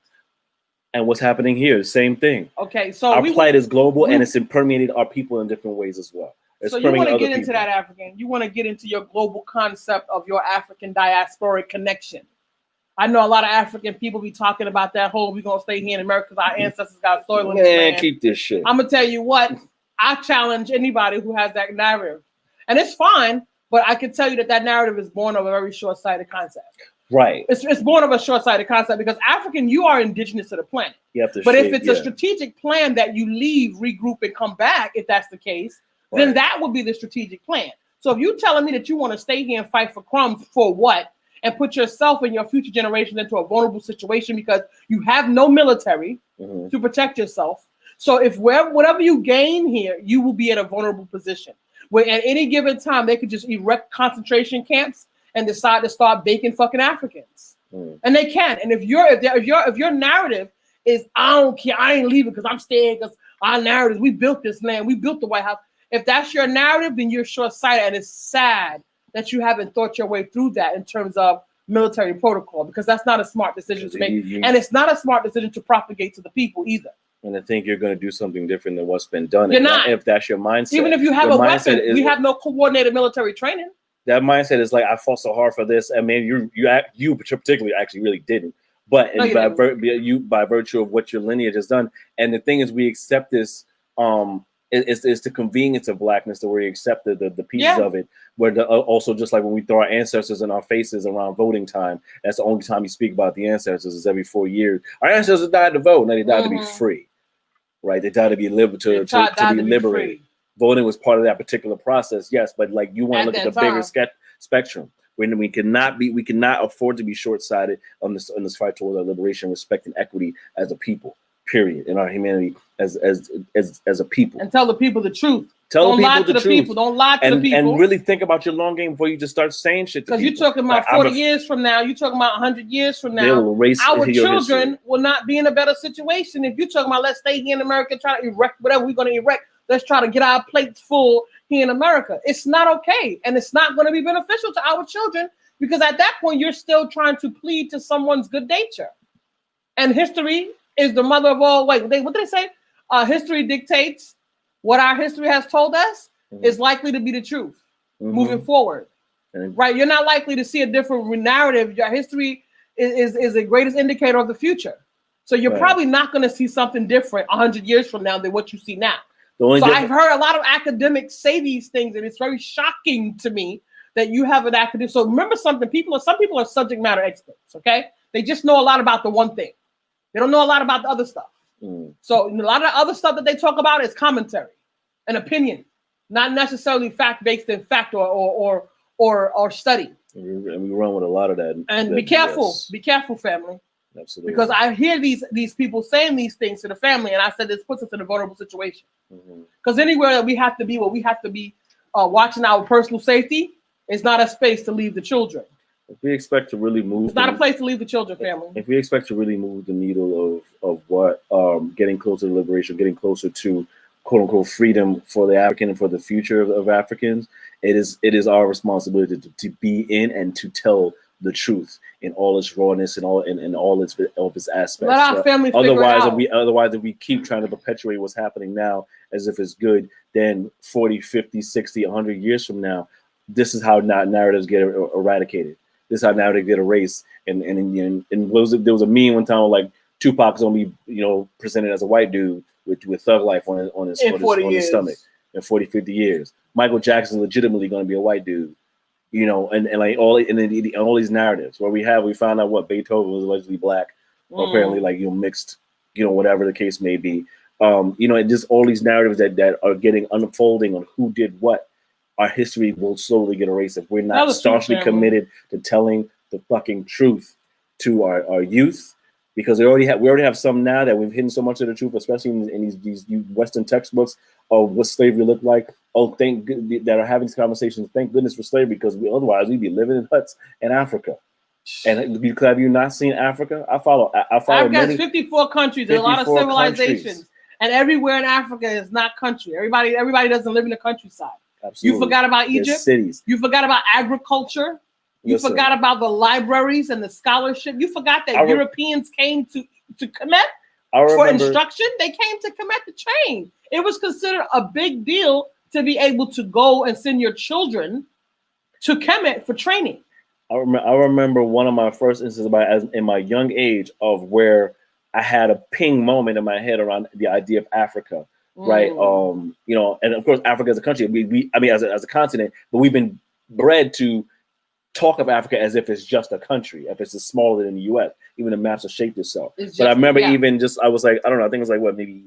And what's happening here? The same thing. Okay, so our plight is global, and it's permeated our people in different ways as well. So you want to get into that African? You want to get into your global concept of your African diasporic connection. I know a lot of African people be talking about that whole "we gonna stay here in America because our ancestors got soil in this land." Keep this shit. I'm gonna tell you what. I challenge anybody who has that narrative. And it's fine, but I can tell you that narrative is born of a very short-sighted concept. Right. It's born of a short-sighted concept because African, you are indigenous to the planet. You have to but if it's a strategic plan that you leave, regroup, and come back, if that's the case, then that would be the strategic plan. So if you're telling me that you want to stay here and fight for crumbs for what? And put yourself and your future generations into a vulnerable situation because you have no military to protect yourself. So if whatever you gain here, you will be in a vulnerable position where at any given time they could just erect concentration camps and decide to start baking fucking Africans, and they can. And if your narrative is I don't care, I ain't leaving because I'm staying because our narrative, we built this land, we built the White House. If that's your narrative, then you're short-sighted, and it's sad that you haven't thought your way through that in terms of military protocol, because that's not a smart decision to make, and it's not a smart decision to propagate to the people either. And I think you're going to do something different than what's been done. You're not. If that's your mindset. Even if you have a weapon, we have no coordinated military training. That mindset is like, I fought so hard for this. I mean, you particularly actually really didn't. But by virtue of what your lineage has done. And the thing is, we accept this. It's the convenience of blackness that we accept the pieces of it. Where also just like when we throw our ancestors in our faces around voting time, that's the only time you speak about the ancestors is every 4 years. Our ancestors died to vote, and they died to be free, right? They died to be liberated. Voting was part of that particular process, yes. But like you want to look at the bigger spectrum. When we cannot afford to be short-sighted on this fight toward our liberation, respect, and equity as a people. Period. In our humanity as a people. And tell the people the truth. Don't lie to the people. Don't lie to the people. And really think about your long game before you just start saying shit to people. Because you're talking about 40 years from now. You're talking about 100 years from now. Our children will not be in a better situation. If you're talking about let's stay here in America, try to erect whatever we're going to erect. Let's try to get our plates full here in America. It's not okay. And it's not going to be beneficial to our children because at that point, you're still trying to plead to someone's good nature. And history is the mother of all. What did they say? History dictates what our history has told us is likely to be the truth moving forward. Right? You're not likely to see a different narrative. Your history is the greatest indicator of the future. So you're probably not going to see something different 100 years from now than what you see now. I've heard a lot of academics say these things, and it's very shocking to me that you have an academic. So remember something, some people are subject matter experts, okay? They just know a lot about the one thing. They don't know a lot about the other stuff. So a lot of the other stuff that they talk about is commentary and opinion, not necessarily fact-based in fact or study. And we run with a lot of that. And be careful. Yes. Be careful, family. Absolutely. Because I hear these people saying these things to the family, and I said this puts us in a vulnerable situation. Because anywhere that we have to be, watching our personal safety, is not a space to leave the children. If we expect to really move, it's not a place to leave the children, family. If we expect to really move the needle of what getting closer to liberation, getting closer to quote unquote freedom for the African and for the future of Africans, it is our responsibility to be in and to tell the truth in all its rawness and all its aspects. Let our family figure it out. Otherwise, if we keep trying to perpetuate what's happening now as if it's good, then 40, 50, 60, 100 years from now, this is how narratives get eradicated. This is how narratives get erased. And there was a meme one time like Tupac's gonna be presented as a white dude with thug life on his stomach in 40, 50 years. Michael Jackson's legitimately gonna be a white dude. And like all these narratives where we found out what Beethoven was allegedly black, or apparently mixed, whatever the case may be. And just all these narratives that are getting unfolding on who did what. Our history will slowly get erased if we're not staunchly committed to telling the fucking truth to our youth, because we already have some now that we've hidden so much of the truth, especially in these Western textbooks of what slavery looked like. Oh, thank goodness that are having these conversations. Thank goodness for slavery, because otherwise we'd be living in huts in Africa. And have you not seen Africa? I follow. Africa has 54 countries. There's a lot of civilizations, and everywhere in Africa is not country. Everybody doesn't live in the countryside. Absolutely. You forgot about Egypt. There's cities. You forgot about agriculture. You forgot about the libraries and the scholarship. You forgot that Europeans came to Kemet for instruction. They came to Kemet to train. It was considered a big deal to be able to go and send your children to Kemet for training. I remember one of my first instances in my young age of where I had a ping moment in my head around the idea of Africa. right? You know, and of course, Africa as a country, as a continent, but we've been bred to talk of Africa as if it's just a country, if it's smaller than the U.S. Even the maps have shaped itself. But I remember I was like, I don't know, I think it was like what, maybe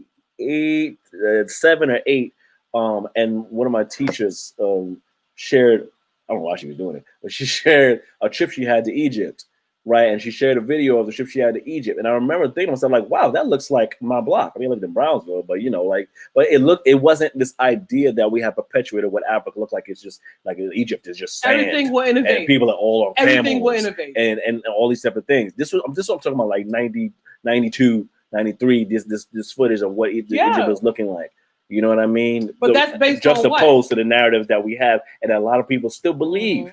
7 or 8, and one of my teachers shared, I don't know why she was doing it, but she shared a trip she had to Egypt, right? And she shared a video of the trip she had to Egypt. And I remember thinking to myself, like, wow, that looks like my block. I mean, I lived in Brownsville, but you know, like, but it wasn't this idea that we have perpetuated what Africa looked like. It's just like Egypt is just sand. Everything will innovate. And people are all on camels. Everything will innovate. And all these type of things. This what I'm talking about, like 90, 92, 93, this footage of what Egypt was looking like. You know what I mean? But that's based just on what? opposed to the narrative that we have, and a lot of people still believe.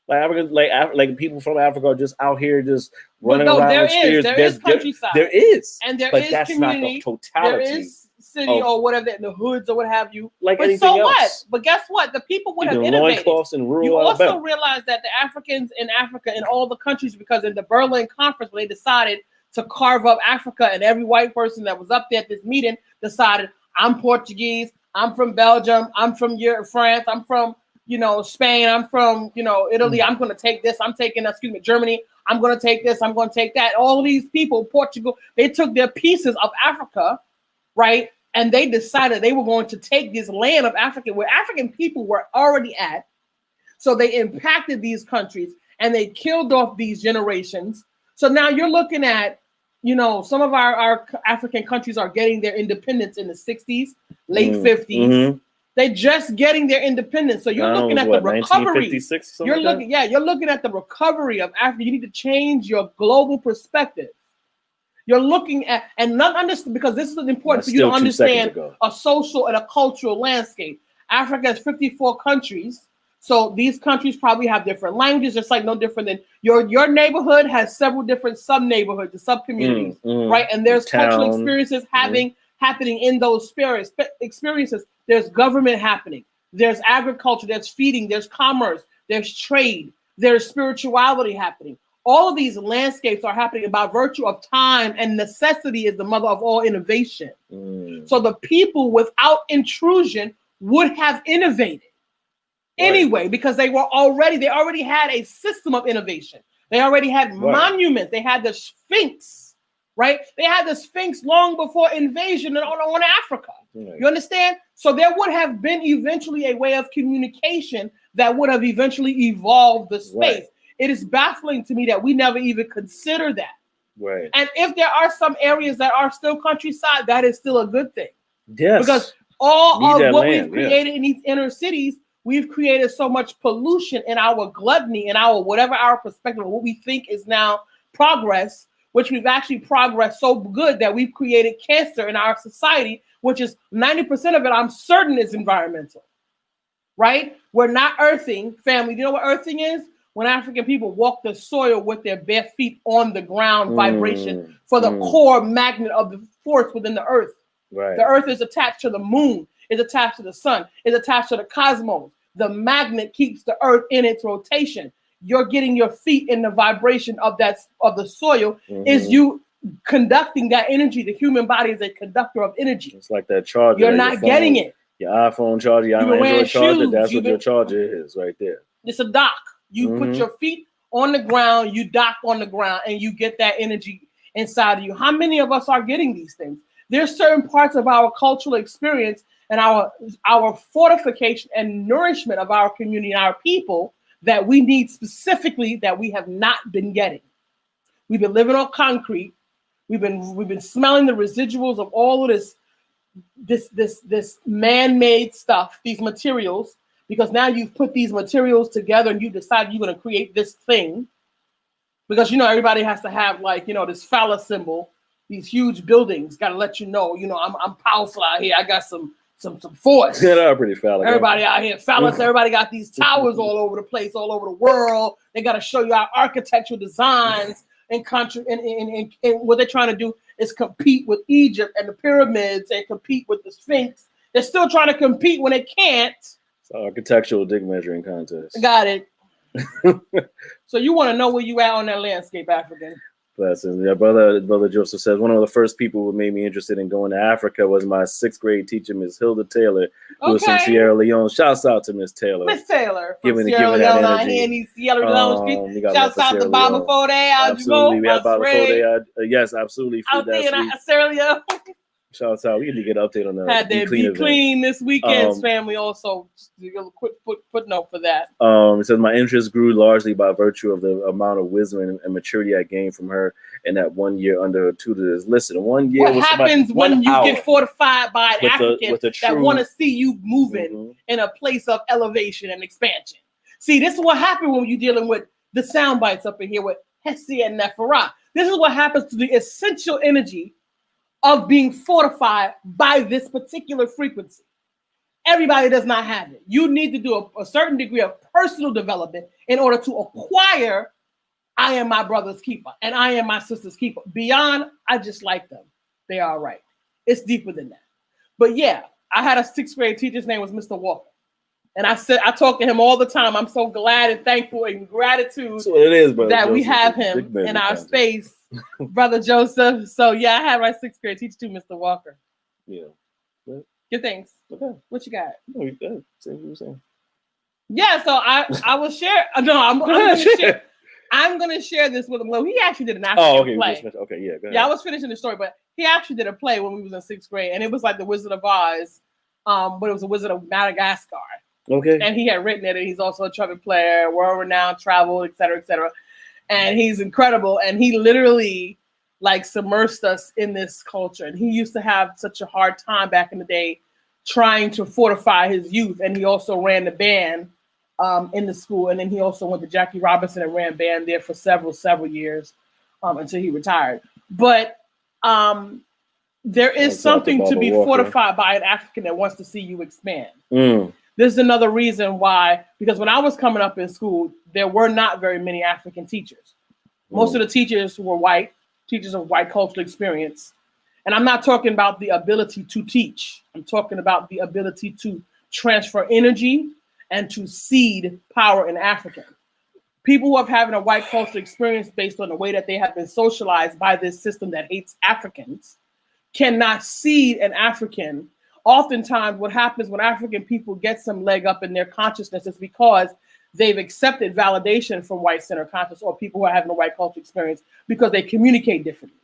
Like Africans, like people from Africa are just out here just running around with spears. There is countryside. There is. And there but is that's community. Not the totality. There is city or whatever, the hoods or what have you. Like but anything else. What? But guess what? The people would have innovated. You also realize that the Africans in Africa, in all the countries, because in the Berlin Conference, when they decided to carve up Africa, and every white person that was up there at this meeting decided, I'm Portuguese, I'm from Belgium, I'm from France, I'm from Spain, I'm from Italy, I'm going to take this, I'm taking Germany, I'm going to take this, I'm going to take that. All these people, Portugal, they took their pieces of Africa, right? And they decided they were going to take this land of Africa where African people were already at. So they impacted these countries and they killed off these generations. So now you're looking at, some of our African countries are getting their independence in the 60s, late 50s. Mm-hmm. They're just getting their independence. So you're looking at the recovery. You're looking at the recovery of Africa. You need to change your global perspective. You're looking at, and not understand, because this is important for you to understand a social and a cultural landscape. Africa has 54 countries. So these countries probably have different languages, just like no different than your neighborhood has several different sub-neighborhoods and sub-communities, right? And there's cultural experiences happening in those experiences. There's government happening. There's agriculture, there's feeding, there's commerce, there's trade, there's spirituality happening. All of these landscapes are happening by virtue of time, and necessity is the mother of all innovation. So the people without intrusion would have innovated. Anyway, because they already had a system of innovation. They already had monuments. They had the Sphinx, right? They had the Sphinx long before invasion on Africa. You understand? So there would have been eventually a way of communication that would have eventually evolved the space. It is baffling to me that we never even consider that. Right. And if there are some areas that are still countryside, that is still a good thing. Yes. Because all of what we've created in these inner cities, we've created so much pollution in our gluttony, in our whatever our perspective of what we think is now progress, which we've actually progressed so good that we've created cancer in our society, which is 90% of it, I'm certain, is environmental, right? We're not earthing, family. Do you know what earthing is? When African people walk the soil with their bare feet on the ground, vibration for the core magnet of the force within the earth. Right. The earth is attached to the moon, is attached to the sun, is attached to the cosmos. The magnet keeps the earth in its rotation. You're getting your feet in the vibration of the soil. Is you conducting that energy. The human body is a conductor of energy. It's like that charger. You're not getting it. Your iPhone charger, your Android charger, that's what your charger is right there. It's a dock. You put your feet on the ground, you dock on the ground, and you get that energy inside of you. How many of us are getting these things? There's certain parts of our cultural experience and our fortification and nourishment of our community and our people that we need specifically that we have not been getting. We've been living on concrete. We've been smelling the residuals of all of this man-made stuff, these materials, because now you've put these materials together and you decide you're going to create this thing. Because everybody has to have this phallus symbol, these huge buildings. Got to let I'm powerful out here. I got some force. Yeah, they're pretty phallic. Everybody out here, phallus. Everybody got these towers all over the place, all over the world. They got to show you our architectural designs and country. And what they're trying to do is compete with Egypt and the pyramids and compete with the Sphinx. They're still trying to compete when they can't. It's an architectural dick measuring contest. Got it. So you want to know where you at on that landscape, African? Lessons. Yeah, brother Joseph says one of the first people who made me interested in going to Africa was my 6th grade teacher, Miss Hilda Taylor, who was from Sierra Leone. Shouts out to Miss Taylor. Miss Taylor from giving Sierra that Leone. energy. Here in these Sierra Leone streets. Shouts out to Baba Fode. Absolutely, we have Baba Fode. Yes, absolutely. Out there in Sierra Leone. Shouts out. We need to get an update on that. Had their Be Clean this weekend's family also. A quick footnote for that. It says my interest grew largely by virtue of the amount of wisdom and maturity I gained from her in that 1 year under her tutors. Listen, 1 year. What happens when you get fortified by an African that want to see you moving in a place of elevation and expansion? See, this is what happens when you're dealing with the sound bites up in here with Hessi and Neferah. This is what happens to the essential energy of being fortified by this particular frequency. Everybody does not have it. You need to do a certain degree of personal development in order to acquire, I am my brother's keeper and I am my sister's keeper. Beyond, I just like them. They are all right. It's deeper than that. But yeah, I had a 6th grade teacher. His name was Mr. Walker. And I talk to him all the time. I'm so glad and thankful and gratitude that we have him in our space, Brother Joseph. So yeah, I had my 6th grade teacher too, Mr. Walker. Yeah. Good things. Okay. What you got? No, you got it. Say what you were saying. Yeah, so I will share. No, I'm going to share. I'm going to share this with him. Well, he actually did an African play. Okay, yeah, go ahead. Yeah, I was finishing the story, but he actually did a play when we was in 6th grade, and it was like The Wizard of Oz, but it was The Wizard of Madagascar. Okay. And he had written it, and he's also a trumpet player, world-renowned, travel, et cetera, et cetera. And he's incredible, and he literally like submersed us in this culture. And he used to have such a hard time back in the day trying to fortify his youth, and he also ran the band in the school, and then he also went to Jackie Robinson and ran band there for several years until he retired. But there is something to be fortified by an African that wants to see you expand. This is another reason why, because when I was coming up in school, there were not very many African teachers. Most of the teachers were white, teachers of white cultural experience. And I'm not talking about the ability to teach. I'm talking about the ability to transfer energy and to seed power in Africa. People who have having a white cultural experience based on the way that they have been socialized by this system that hates Africans cannot seed an African. Oftentimes what happens when African people get some leg up in their consciousness is because they've accepted validation from white center conscious or people who are having a white cultural experience because they communicate differently.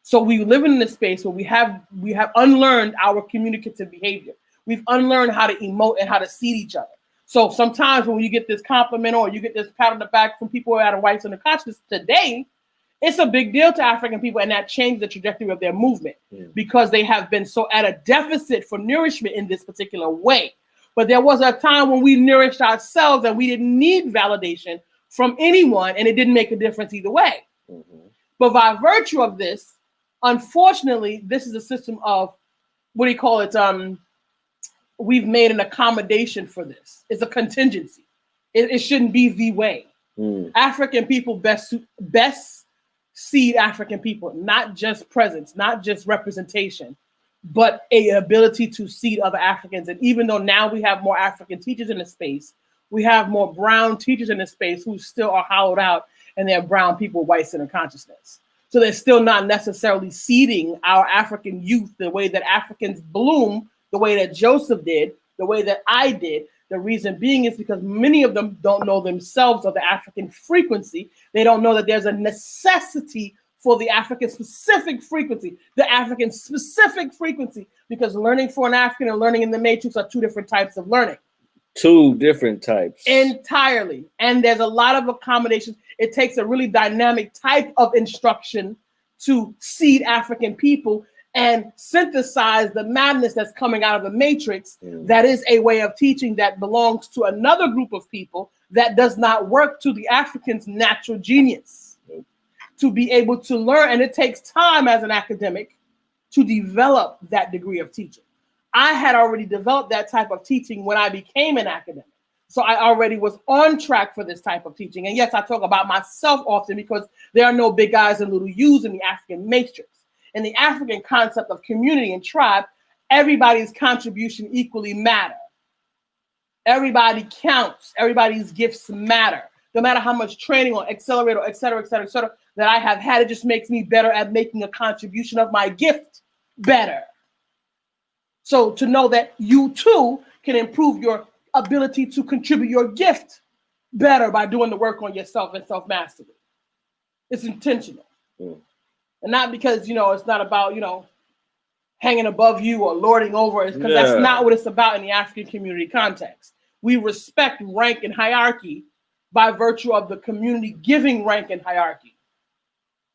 So we live in this space where we have unlearned our communicative behavior. We've unlearned how to emote and how to seed each other. So sometimes when you get this compliment or you get this pat on the back from people who are out of white center consciousness today, it's a big deal to African people, and that changed the trajectory of their movement because they have been so at a deficit for nourishment in this particular way. But there was a time when we nourished ourselves and we didn't need validation from anyone, and it didn't make a difference either way. But by virtue of this, unfortunately, this is a system of, what do you call it? We've made an accommodation for this. It's a contingency. It shouldn't be the way. African people best seed African people, not just presence, not just representation, but a ability to seed other Africans. And even though now we have more African teachers in the space, we have more brown teachers in the space who still are hollowed out and they're brown people, white center consciousness. So they're still not necessarily seeding our African youth the way that Africans bloom, the way that Joseph did, the way that I did. The reason being is because many of them don't know themselves of the African frequency. They don't know that there's a necessity for the African specific frequency, because learning for an African and learning in the matrix are two different types of learning. Two different types. Entirely. And there's a lot of accommodations. It takes a really dynamic type of instruction to seed African people and synthesize the madness that's coming out of the matrix. That is a way of teaching that belongs to another group of people that does not work to the African's natural genius to be able to learn. And it takes time as an academic to develop that degree of teaching. I had already developed that type of teaching when I became an academic. So I already was on track for this type of teaching. And yes, I talk about myself often because there are no big I's and little U's in the African matrix. In the African concept of community and tribe, everybody's contribution equally matter. Everybody counts. Everybody's gifts matter. no matter how much training or accelerator, et cetera, that I have had, it just makes me better at making a contribution of my gift better. So to know that you too can improve your ability to contribute your gift better by doing the work on yourself and self-mastery. It's intentional. And not because, it's not about, hanging above you or lording over, because that's not what it's about in the African community context. We respect rank and hierarchy by virtue of the community giving rank and hierarchy.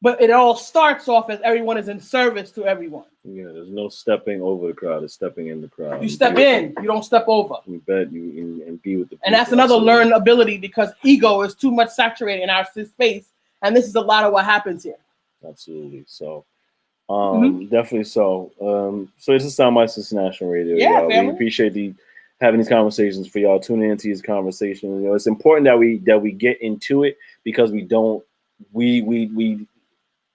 But it all starts off as everyone is in service to everyone. Yeah, there's no stepping over the crowd, it's stepping in the crowd. You step in, you don't step over. You bet you and be with the people. And that's another learned ability, because ego is too much saturated in our space. And this is a lot of what happens here. Absolutely. So definitely so. So this is Soundbytes International Radio. Yeah, we appreciate having these conversations for y'all tuning into these conversations. It's important that we get into it, because we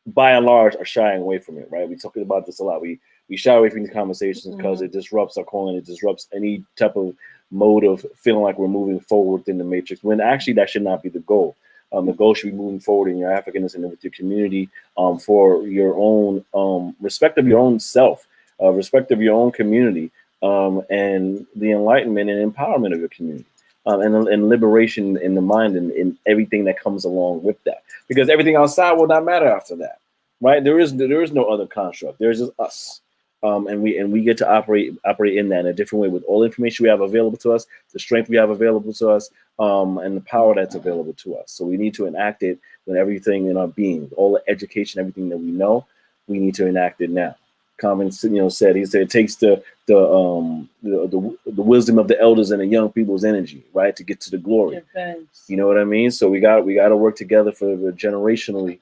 by and large are shying away from it, right? We talk about this a lot. We shy away from these conversations because it disrupts our calling, it disrupts any type of mode of feeling like we're moving forward within the matrix, when actually that should not be the goal. The goal should be moving forward in your Africanness and with your community, for your own respect of your own self, respect of your own community, and the enlightenment and empowerment of your community, and liberation in the mind and everything that comes along with that. Because everything outside will not matter after that, right? There is no other construct. There's just us, and we get to operate in that in a different way, with all the information we have available to us, the strength we have available to us, and the power that's available to us. So we need to enact it with everything in our being, all the education, everything that we know. We need to enact it now. Common, said it takes the wisdom of the elders and the young people's energy, right, to get to the glory. You know what I mean? So we got to work together for generationally,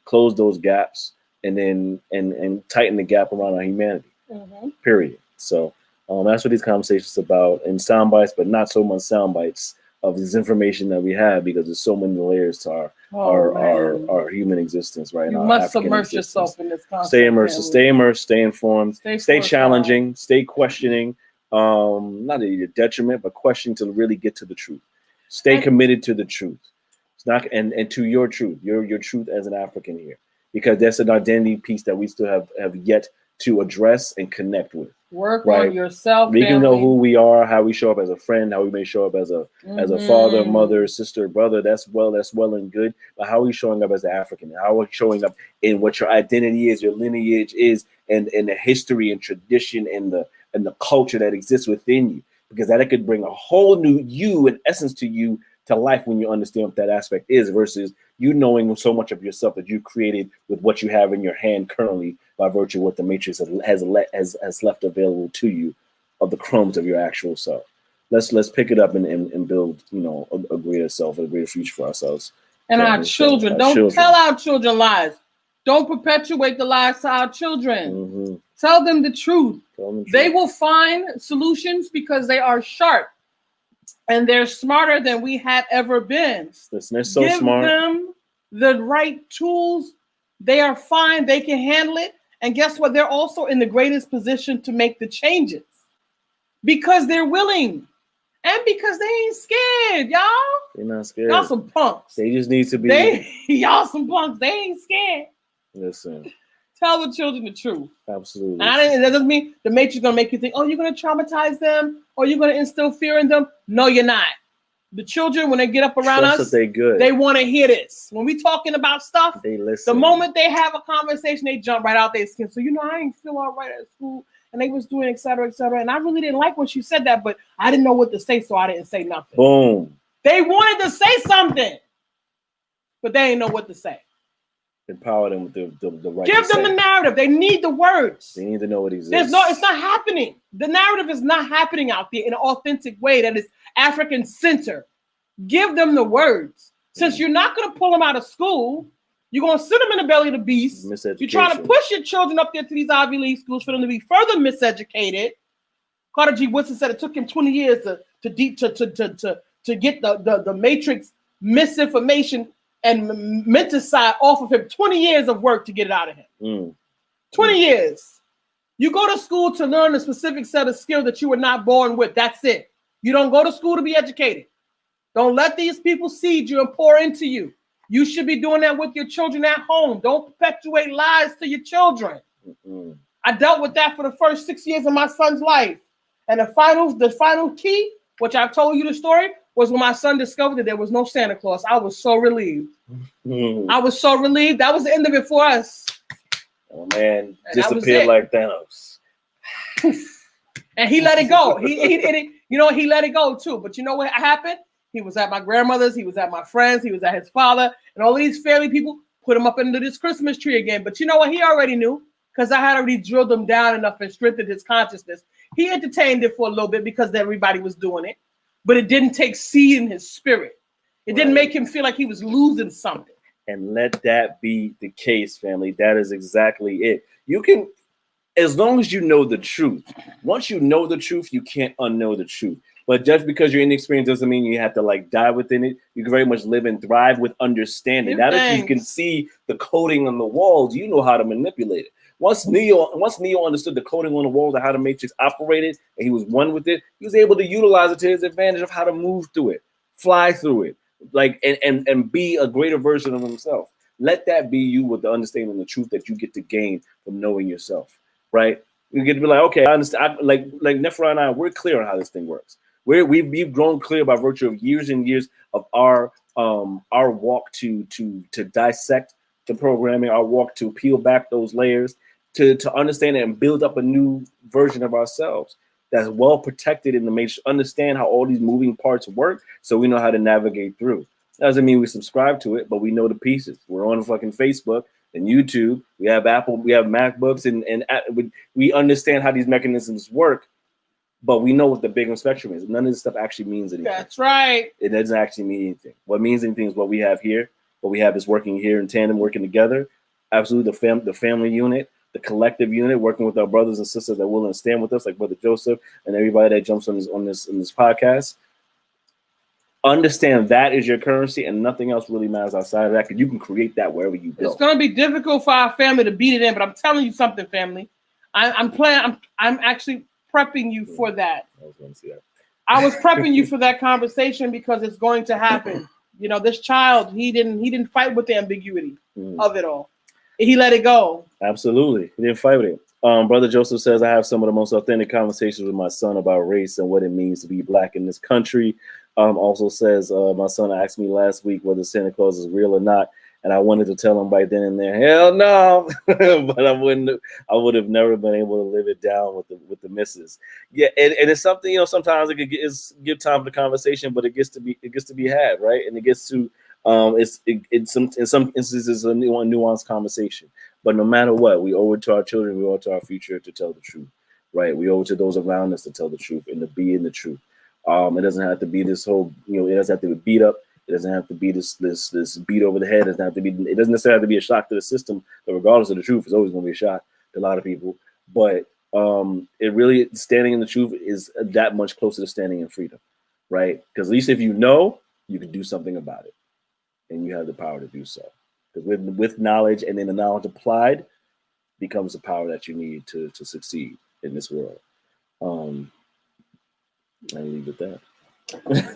close those gaps, and then and tighten the gap around our humanity. Period. So that's what these conversations about in sound bites, but not so much sound bites of this information that we have, because there's so many layers to our human existence right now. You must submerge yourself in this concept. Stay immersed, stay informed, stay challenging, stay questioning, not at your detriment, but questioning to really get to the truth. Stay committed to the truth. It's not and to your truth, your truth as an African here, because that's an identity piece that we still have yet to address and connect with. Work on yourself. We can know who we are, how we show up as a friend, how we may show up as a father, mother, sister, brother. That's well and good. But how are we showing up as an African? How are we showing up in what your identity is, your lineage is, and the history and tradition and the culture that exists within you? Because that could bring a whole new you and essence to you to life when you understand what that aspect is, versus you knowing so much of yourself that you created with what you have in your hand currently by virtue of what the matrix has left available to you of the crumbs of your actual self. Let's pick it up and build, a greater self, a greater future for ourselves. And our children. Don't tell our children lies. Don't perpetuate the lies to our children. Tell them the truth. They will find solutions because they are sharp. And they're smarter than we have ever been. They're so smart. Give them the right tools. They are fine. They can handle it. And guess what? They're also in the greatest position to make the changes because they're willing and because they ain't scared, y'all. They're not scared. Y'all some punks. They just need to be. Y'all some punks. They ain't scared. Listen. Tell the children the truth. Absolutely. And that doesn't mean the matrix is going to make you think, oh, you're going to traumatize them or you're going to instill fear in them. No, you're not. The children, when they get up around us, they want to hear this. When we talking about stuff, they listen. The moment they have a conversation, they jump right out their skin. So, I didn't feel all right at school and they was doing et cetera, et cetera. And I really didn't like when she said that, but I didn't know what to say, so I didn't say nothing. Boom. They wanted to say something, but they didn't know what to say. Empower them with the right. Give them the narrative. They need the words. They need to know what exists. It's not happening. The narrative is not happening out there in an authentic way that is African centered. Give them the words. Since you're not going to pull them out of school, you're going to sit them in the belly of the beast. You're trying to push your children up there to these Ivy League schools for them to be further miseducated. Carter G. Woodson said it took him 20 years to get the matrix misinformation and mental side off of him. 20 years of work to get it out of him. 20 years. You go to school to learn a specific set of skills that you were not born with. That's it. You don't go to school to be educated. Don't let these people seed you and pour into you. You should be doing that with your children at home. Don't perpetuate lies to your children. I dealt with that for the first 6 years of my son's life. And the final key, which I've told you the story, was when my son discovered that there was no Santa Claus. I was so relieved. I was so relieved. That was the end of it for us. Oh man, disappeared like Thanos. And he let it go. He let it go too. But you know what happened? He was at my grandmother's, he was at my friends, he was at his father, and all these family people put him up under this Christmas tree again. But you know what? He already knew, because I had already drilled him down enough and strengthened his consciousness. He entertained it for a little bit because everybody was doing it, but it didn't take seed in his spirit. It didn't make him feel like he was losing something. And let that be the case, family. That is exactly it. You can, as long as you know the truth. Once you know the truth, you can't unknow the truth. But just because you're inexperienced doesn't mean you have to like die within it. You can very much live and thrive with understanding. Now that you can see the coding on the walls, you know how to manipulate it. Once Neo understood the coding on the walls and how the Matrix operated, and he was one with it, he was able to utilize it to his advantage of how to move through it, fly through it, like and be a greater version of himself. Let that be you with the understanding and the truth that you get to gain from knowing yourself, right? You get to be like, okay, I understand. Like Nefra and I, we're clear on how this thing works. We've grown clear by virtue of years and years of our walk to dissect the programming, our walk to peel back those layers, to understand it and build up a new version of ourselves that's well protected in the matrix. Understand how all these moving parts work, so we know how to navigate through. Doesn't mean we subscribe to it, but we know the pieces. We're on fucking Facebook and YouTube. We have Apple, we have MacBooks, and we understand how these mechanisms work. But we know what the big spectrum is. None of this stuff actually means anything. That's right. It doesn't actually mean anything. What means anything is what we have here. What we have is working here in tandem, working together. Absolutely, the family unit, the collective unit, working with our brothers and sisters that will stand with us, like Brother Joseph and everybody that jumps on this podcast. Understand that is your currency, and nothing else really matters outside of that, because you can create that wherever you go. It's going to be difficult for our family to beat it in, but I'm telling you something, family. I'm actually prepping you for that. I was going to say that. I was prepping you for that conversation because it's going to happen. You know, this child, he didn't fight with the ambiguity of it all. He let it go. Absolutely. He didn't fight with it. Brother Joseph says, I have some of the most authentic conversations with my son about race and what it means to be black in this country. Also says, my son asked me last week whether Santa Claus is real or not. And I wanted to tell him right then and there, hell no, but I would have never been able to live it down with the missus. Yeah, and it's something, you know, sometimes it give time for the conversation, but it gets to be had, right? And it gets to in some instances a nuanced conversation. But no matter what, we owe it to our children, we owe it to our future to tell the truth, right? We owe it to those around us to tell the truth and to be in the truth. It doesn't have to be this whole, you know, it doesn't have to be beat up. It doesn't have to be this beat over the head. It doesn't necessarily have to be a shock to the system. But regardless of the truth, it's always going to be a shock to a lot of people. But it really, standing in the truth is that much closer to standing in freedom, right? Because at least if you know, you can do something about it, and you have the power to do so. Because with knowledge, and then the knowledge applied, becomes the power that you need to succeed in this world. I leave it at that.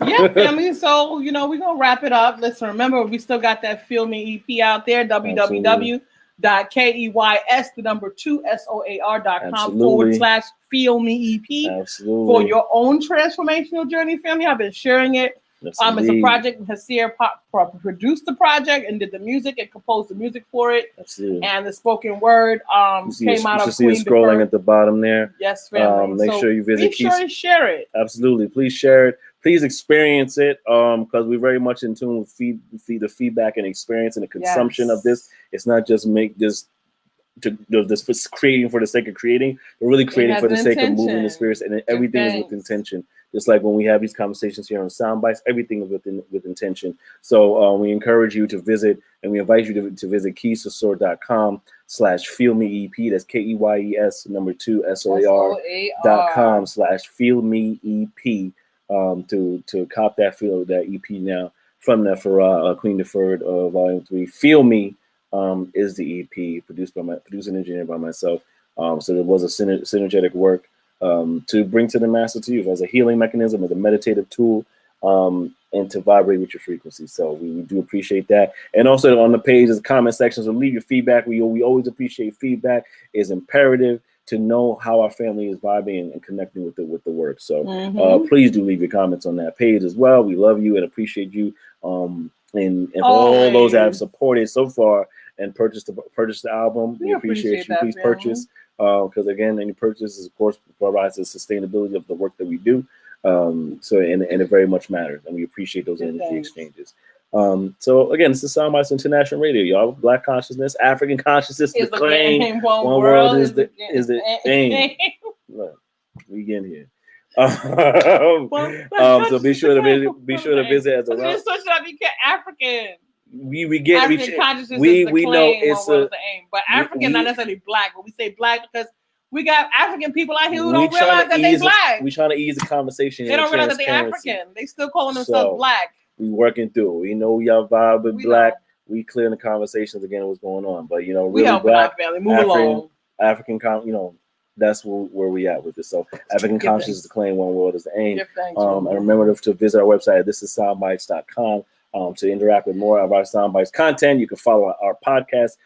Yeah, family. So, you know, we're going to wrap it up. Listen, remember, we still got that Feel Me EP out there, www.keys2soar.com/Feel Me EP. Absolutely. For your own transformational journey, family. I've been sharing it. Yes, it's a project. Hasir produced the project and did the music and composed the music for it. Absolutely. And the spoken word came out of You see it scrolling at the bottom there. Yes, family. Make sure you visit. Be sure and share it. Absolutely. Please share it. Please experience it, because we're very much in tune with the feedback and experience and the consumption of this. It's not just this creating for the sake of creating. We're really creating for the sake of moving the spirits, and everything is with intention. Just like when we have these conversations here on Soundbytes, everything is with intention. So we encourage you to visit, and we invite you to visit keys2soar.com/Feel Me EP. That's KEYES2SOAR.com/Feel Me EP. To cop that EP now from Nefera, Queen Deferred, Volume 3. Feel Me is the EP produced and engineered by myself. So there was a synergetic work to bring to the master to you as a healing mechanism, as a meditative tool, and to vibrate with your frequency. So we do appreciate that. And also on the page, there's comment sections, so leave your feedback. We always appreciate feedback. It's imperative to know how our family is vibing and connecting with the work. So please do leave your comments on that page as well. We love you and appreciate you. And for all those that have supported so far and purchased the album, we appreciate you. Please purchase, because again, any purchase is, of course, provides the sustainability of the work that we do. So it very much matters, and we appreciate those energy exchanges. So again, this is Soundbytes International Radio, y'all. Black consciousness, African consciousness, the claim. One world is the aim. Look, we get here. So be sure to visit as a African. We get African consciousness. We is the know claim, it's the aim, but African not necessarily black. But we say black because we got African people out here who don't realize that they black. We trying to ease the conversation. They don't realize that they African. They still calling themselves black. We working through. We know y'all vibe with black. We clearing the conversations again. What's going on? But really, we helping black, our family move along. African, that's where we at with this. So African consciousness is the claim. One world is the aim. And remember to visit our website. This is soundbytes.com to interact with more of our Soundbytes content. You can follow our podcast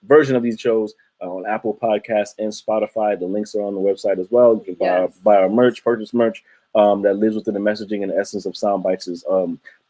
version of these shows on Apple Podcasts and Spotify. The links are on the website as well. You can buy our merch, purchase merch that lives within the messaging and the essence of Soundbytes'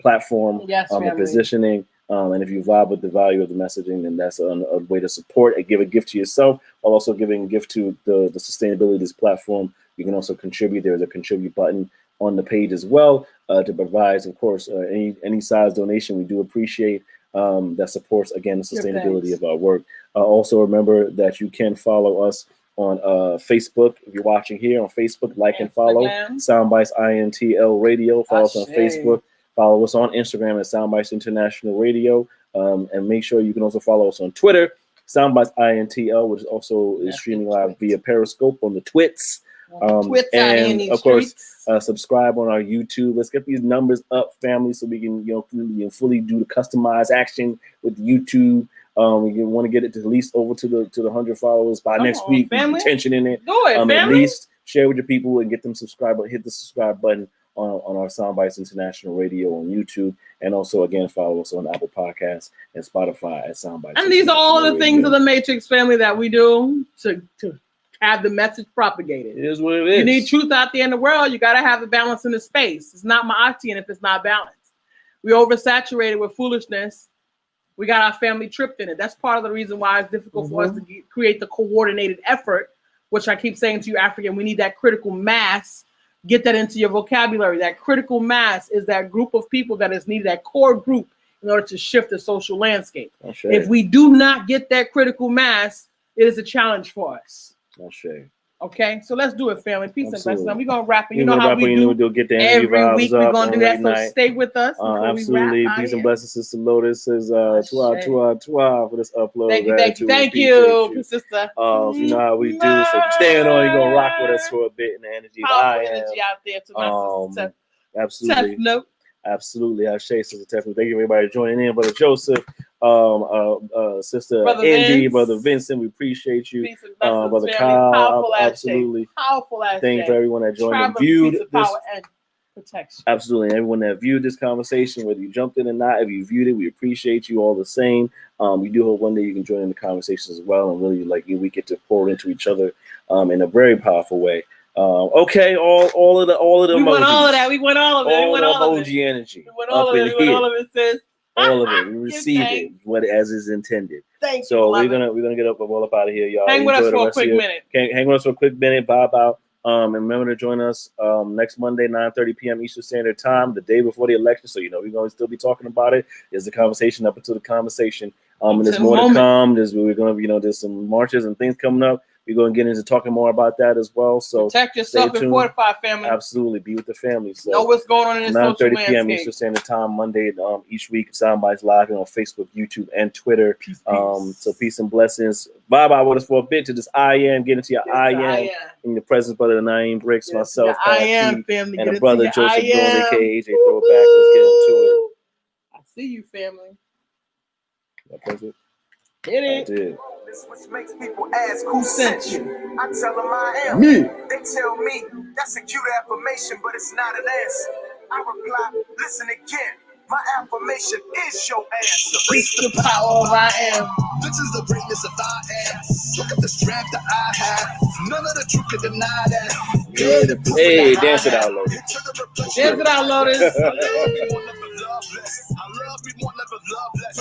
platform, the positioning. And if you vibe with the value of the messaging, then that's a way to support and give a gift to yourself, while also giving a gift to the sustainability of this platform. You can also contribute. There's a contribute button on the page as well to provide, of course, any size donation. We do appreciate that supports, again, the sustainability of our work. Also, remember that you can follow us on Facebook. If you're watching here on Facebook, like and follow Soundbytes INTL Radio. Follow us on Facebook. Follow us on Instagram at Soundbytes International Radio. And make sure you can also follow us on Twitter, Soundbytes INTL, which also is streaming live via Periscope on the Twits. And of course, subscribe on our YouTube. Let's get these numbers up, family, so we can fully do the customized action with YouTube. We want to get it to at least over to the 100 followers by next week. Tension in it. Do it, at least share with your people and get them subscribed. Hit the subscribe button on our Soundbytes International Radio on YouTube, and also again follow us on Apple Podcasts and Spotify at Soundbytes. And these are all the things of the Matrix family that we do to have the message propagated. It is what it is. You need truth out there in the world. You got to have a balance in the space. It's not Ma'atian if it's not balanced. We oversaturated with foolishness. We got our family tripped in it. That's part of the reason why it's difficult for us to create the coordinated effort, which I keep saying to you, African, we need that critical mass. Get that into your vocabulary. That critical mass is that group of people that is needed, that core group, in order to shift the social landscape. If we do not get that critical mass, it is a challenge for us. Okay, so let's do it, family. Peace and blessings. We're gonna wrap it. You know how we do. Get the every week. We're gonna do that. So stay with us. Absolutely. Peace and blessings, Sister Lotus. Says twa for this upload. Thank you, sister. You know how we do. So staying on. You're gonna rock with us for a bit in the energy. Powerful energy out there to my sister. Absolutely. Absolutely. I say, Sister Tiffany. Thank you, everybody, joining in. Brother Joseph, Sister Brother Angie, Vince. Brother Vincent, we appreciate you. Brother family. Kyle, Powerful absolutely. Powerful ass. Thank you for everyone that joined and viewed this. And protection. Absolutely. Everyone that viewed this conversation, whether you jumped in or not, if you viewed it, we appreciate you all the same. We do hope one day you can join in the conversations as well, and really we get to pour into each other in a very powerful way. Okay, all of the emojis. We want all of that. We want all of it. All the emoji energy. We want all of it. We want all of it, sis. All of it. We received it as is intended. Thank you. So we're gonna get up out of here, y'all. Hang with us for a quick minute. Hang with us for a quick minute. Bob out. And remember to join us next Monday, 9:30 p.m. Eastern Standard Time, the day before the election. So we're gonna still be talking about it. There's the conversation up until the conversation. And there's more to come. There's some marches and things coming up. We're going to get into talking more about that as well. So protect yourself and fortify, family. Absolutely. Be with the family. So know what's going on in this social 9:30 p.m. Eastern Standard Time, Monday each week. Soundbytes live on Facebook, YouTube, and Twitter. Peace. So peace and blessings. Bye-bye with us for a bit to this I am. Get into your I am in your presence, brother Naeem Bricks, myself, I am, family. And a brother, Joseph Jones, a.k.a. AJ Throwback. Let's get into it. I see you, family. Hit it. I did. Which makes people ask who sent you. I tell them I am. Me. They tell me that's a cute affirmation, but it's not an answer. I reply, listen again. My affirmation is your answer. It's the power of I am. This is the greatness of I am. Look at the strength that I have. None of the truth can deny that. Hey, dance it out, Lotus. Dance it out, Lotus. I love me more, never love less.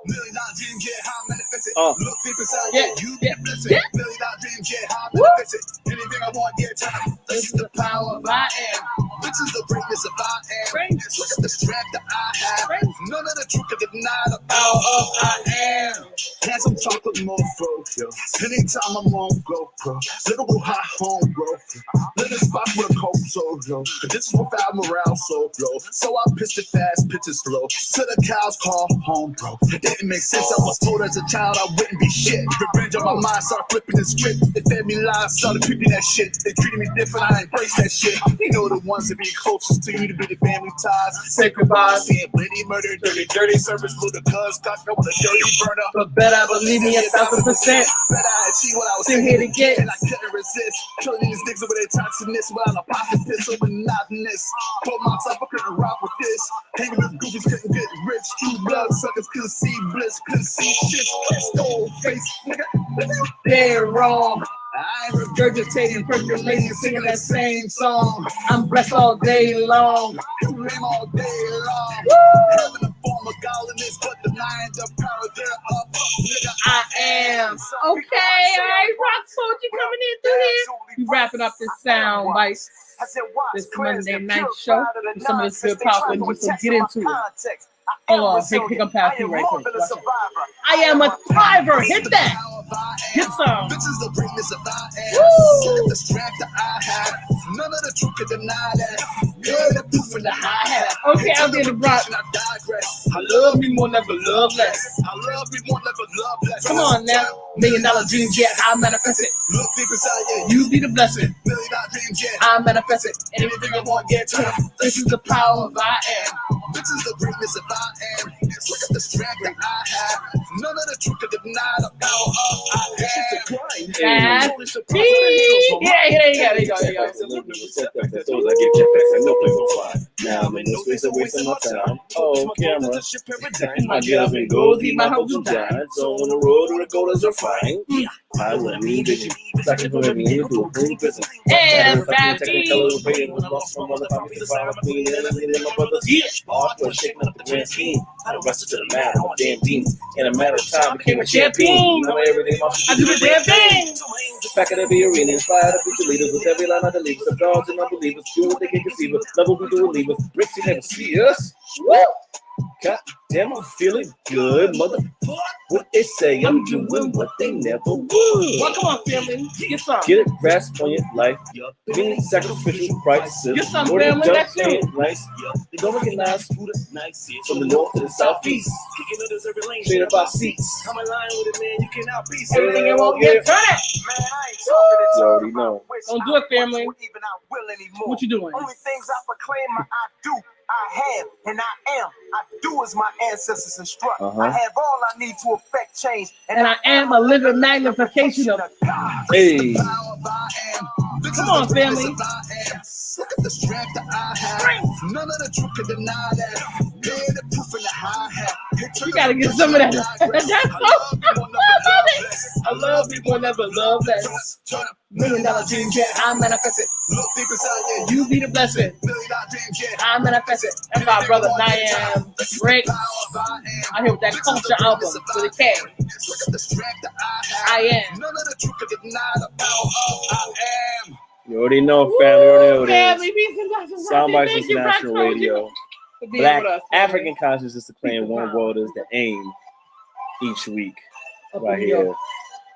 $1,000,000 dreams, yeah, how manifest it. Look deep inside, yeah, you get blessed. $1,000,000 dreams, yeah, how manifest it. Anything I want, yeah, time. This is the power of I am. This is the greatness of I am. Look at the strength that I have. None of the truth can deny the power of I am. Had some chocolate mofo, yo. Anytime I'm on GoPro, little hot home, bro. Little spot with a cold soul, yo. But this is what foul morale so low. So I pitched it fast, pitches slow. To the cows call home, bro. It didn't make sense. I was told as a child I wouldn't be shit. Revenge on my mind, started flipping the script. They fed me lies, started picking that shit. They treated me different, I embraced that shit. You know the ones that be closest to you to be the family ties. Say goodbye, seeing plenty murder, dirty service, little cuz, cocked up with a dirty burner. But better believe me 1,000%. Better I see what I was Sitting here to get. and I couldn't resist. Killing these niggas with their toxicness without a pocket pistol with monotonous. Told myself I couldn't rock with this. Hanging with goofies couldn't get rich. True blood suckers couldn't see bliss, couldn't see shit. Stole face, nigga. They're wrong. I ain't regurgitating, percolating, singing that same song. I'm blessed all day long. Dream all day long. Having a form of godliness, but denying the power thereof. Nigga, I am. Okay, all right, Rock Soldier coming in through here. We wrapping up this Soundbytes. This Monday night show with some of this good powerful energy, so get into it. Hold on, pick up Happy right quick. I am a thriver. Hit that. Hit some. This is the greatness of I am. Look at the strength that I have. None of the truth can deny that. Good the proof in the hi-hat. Okay, I'll be the rock. I digress. I love me more, never love less. I love me more, never love less. Come on now. $1,000,000 dreams, yeah, I manifest it. Look deep inside, yeah, You be the blessing. $1,000,000 dreams, yeah. I manifest it. Anything I want, get to. This is the power of I am. This is the greatness of I am. Look at the strength that I have. None of the truth can deny the power of I am. Yeah, there you go. Now I'm in no space of wasting my time. Oh, camera. My job and gold, my hopes will die. So on the road to the gold is refined. I let me get you. Second for me into a free prison. Hey, that's Happy. Shaking up the grand scheme. I arrested to the mat. I'm a damn demon. In a matter of time, became a champion. Now everything I do the damn thing. Back at every arena, inspired up future leaders with every line of the leaders. Some dogs and unbelievers, do what they can conceive us. Love what we do and leave us. Bricks, you never see us. Woo! God damn, I'm feeling good, motherfucker. What they say, I'm doing what they never would. Well, come on, family. Get some. Get a grasp on your life. Being sacrificial prices. Get some, family. That's it. Nice. They don't recognize who the nice is. From the north to the southeast. Kicking others every lane. Straight up our seats. I'm in line with it, man. You cannot be. Everything you won't get. Turn it. You already know. Don't do it, family. What you doing? Only things I proclaim, I do. I have and I am. I do as my ancestors instruct. I have all I need to affect change. And I am a living magnification of God. Hey. Come on, family. Look at the strength that I have. None of the truth can deny that. Hear the proof in the hi-hat. You gotta get some of that. That's so I love it. I love people never love less. $1,000,000 dreams, yeah, I manifest it. Look deep inside, yeah, You be the blessing. $1,000,000 dreams, yeah. I manifest it. That's my brother Niam Rick. I'm here with that culture album with a K. Look at the strength that I am. None of the truth can deny the power of I am. You already know, family. You already know Family, this. peace and blessings. Soundbytes Thank you, International Rock Soldier, Radio. for being Black with us, African consciousness to claim one world is the aim each week. Up Right in your- here.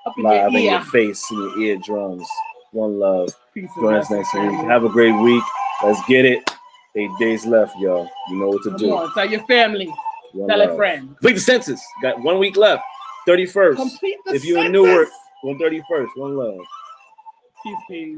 Up in Live your in your ear. face, in your eardrums. One love. Peace and Join us blessings, next week. family. Have a great week. Let's get it. 8 days left, y'all. You know what to Come do. on, tell your family. One Tell a love. friend. Complete the census. Got 1 week left. 31st. Complete the If you're in census. Newark, 131st. One love. Peace, peace.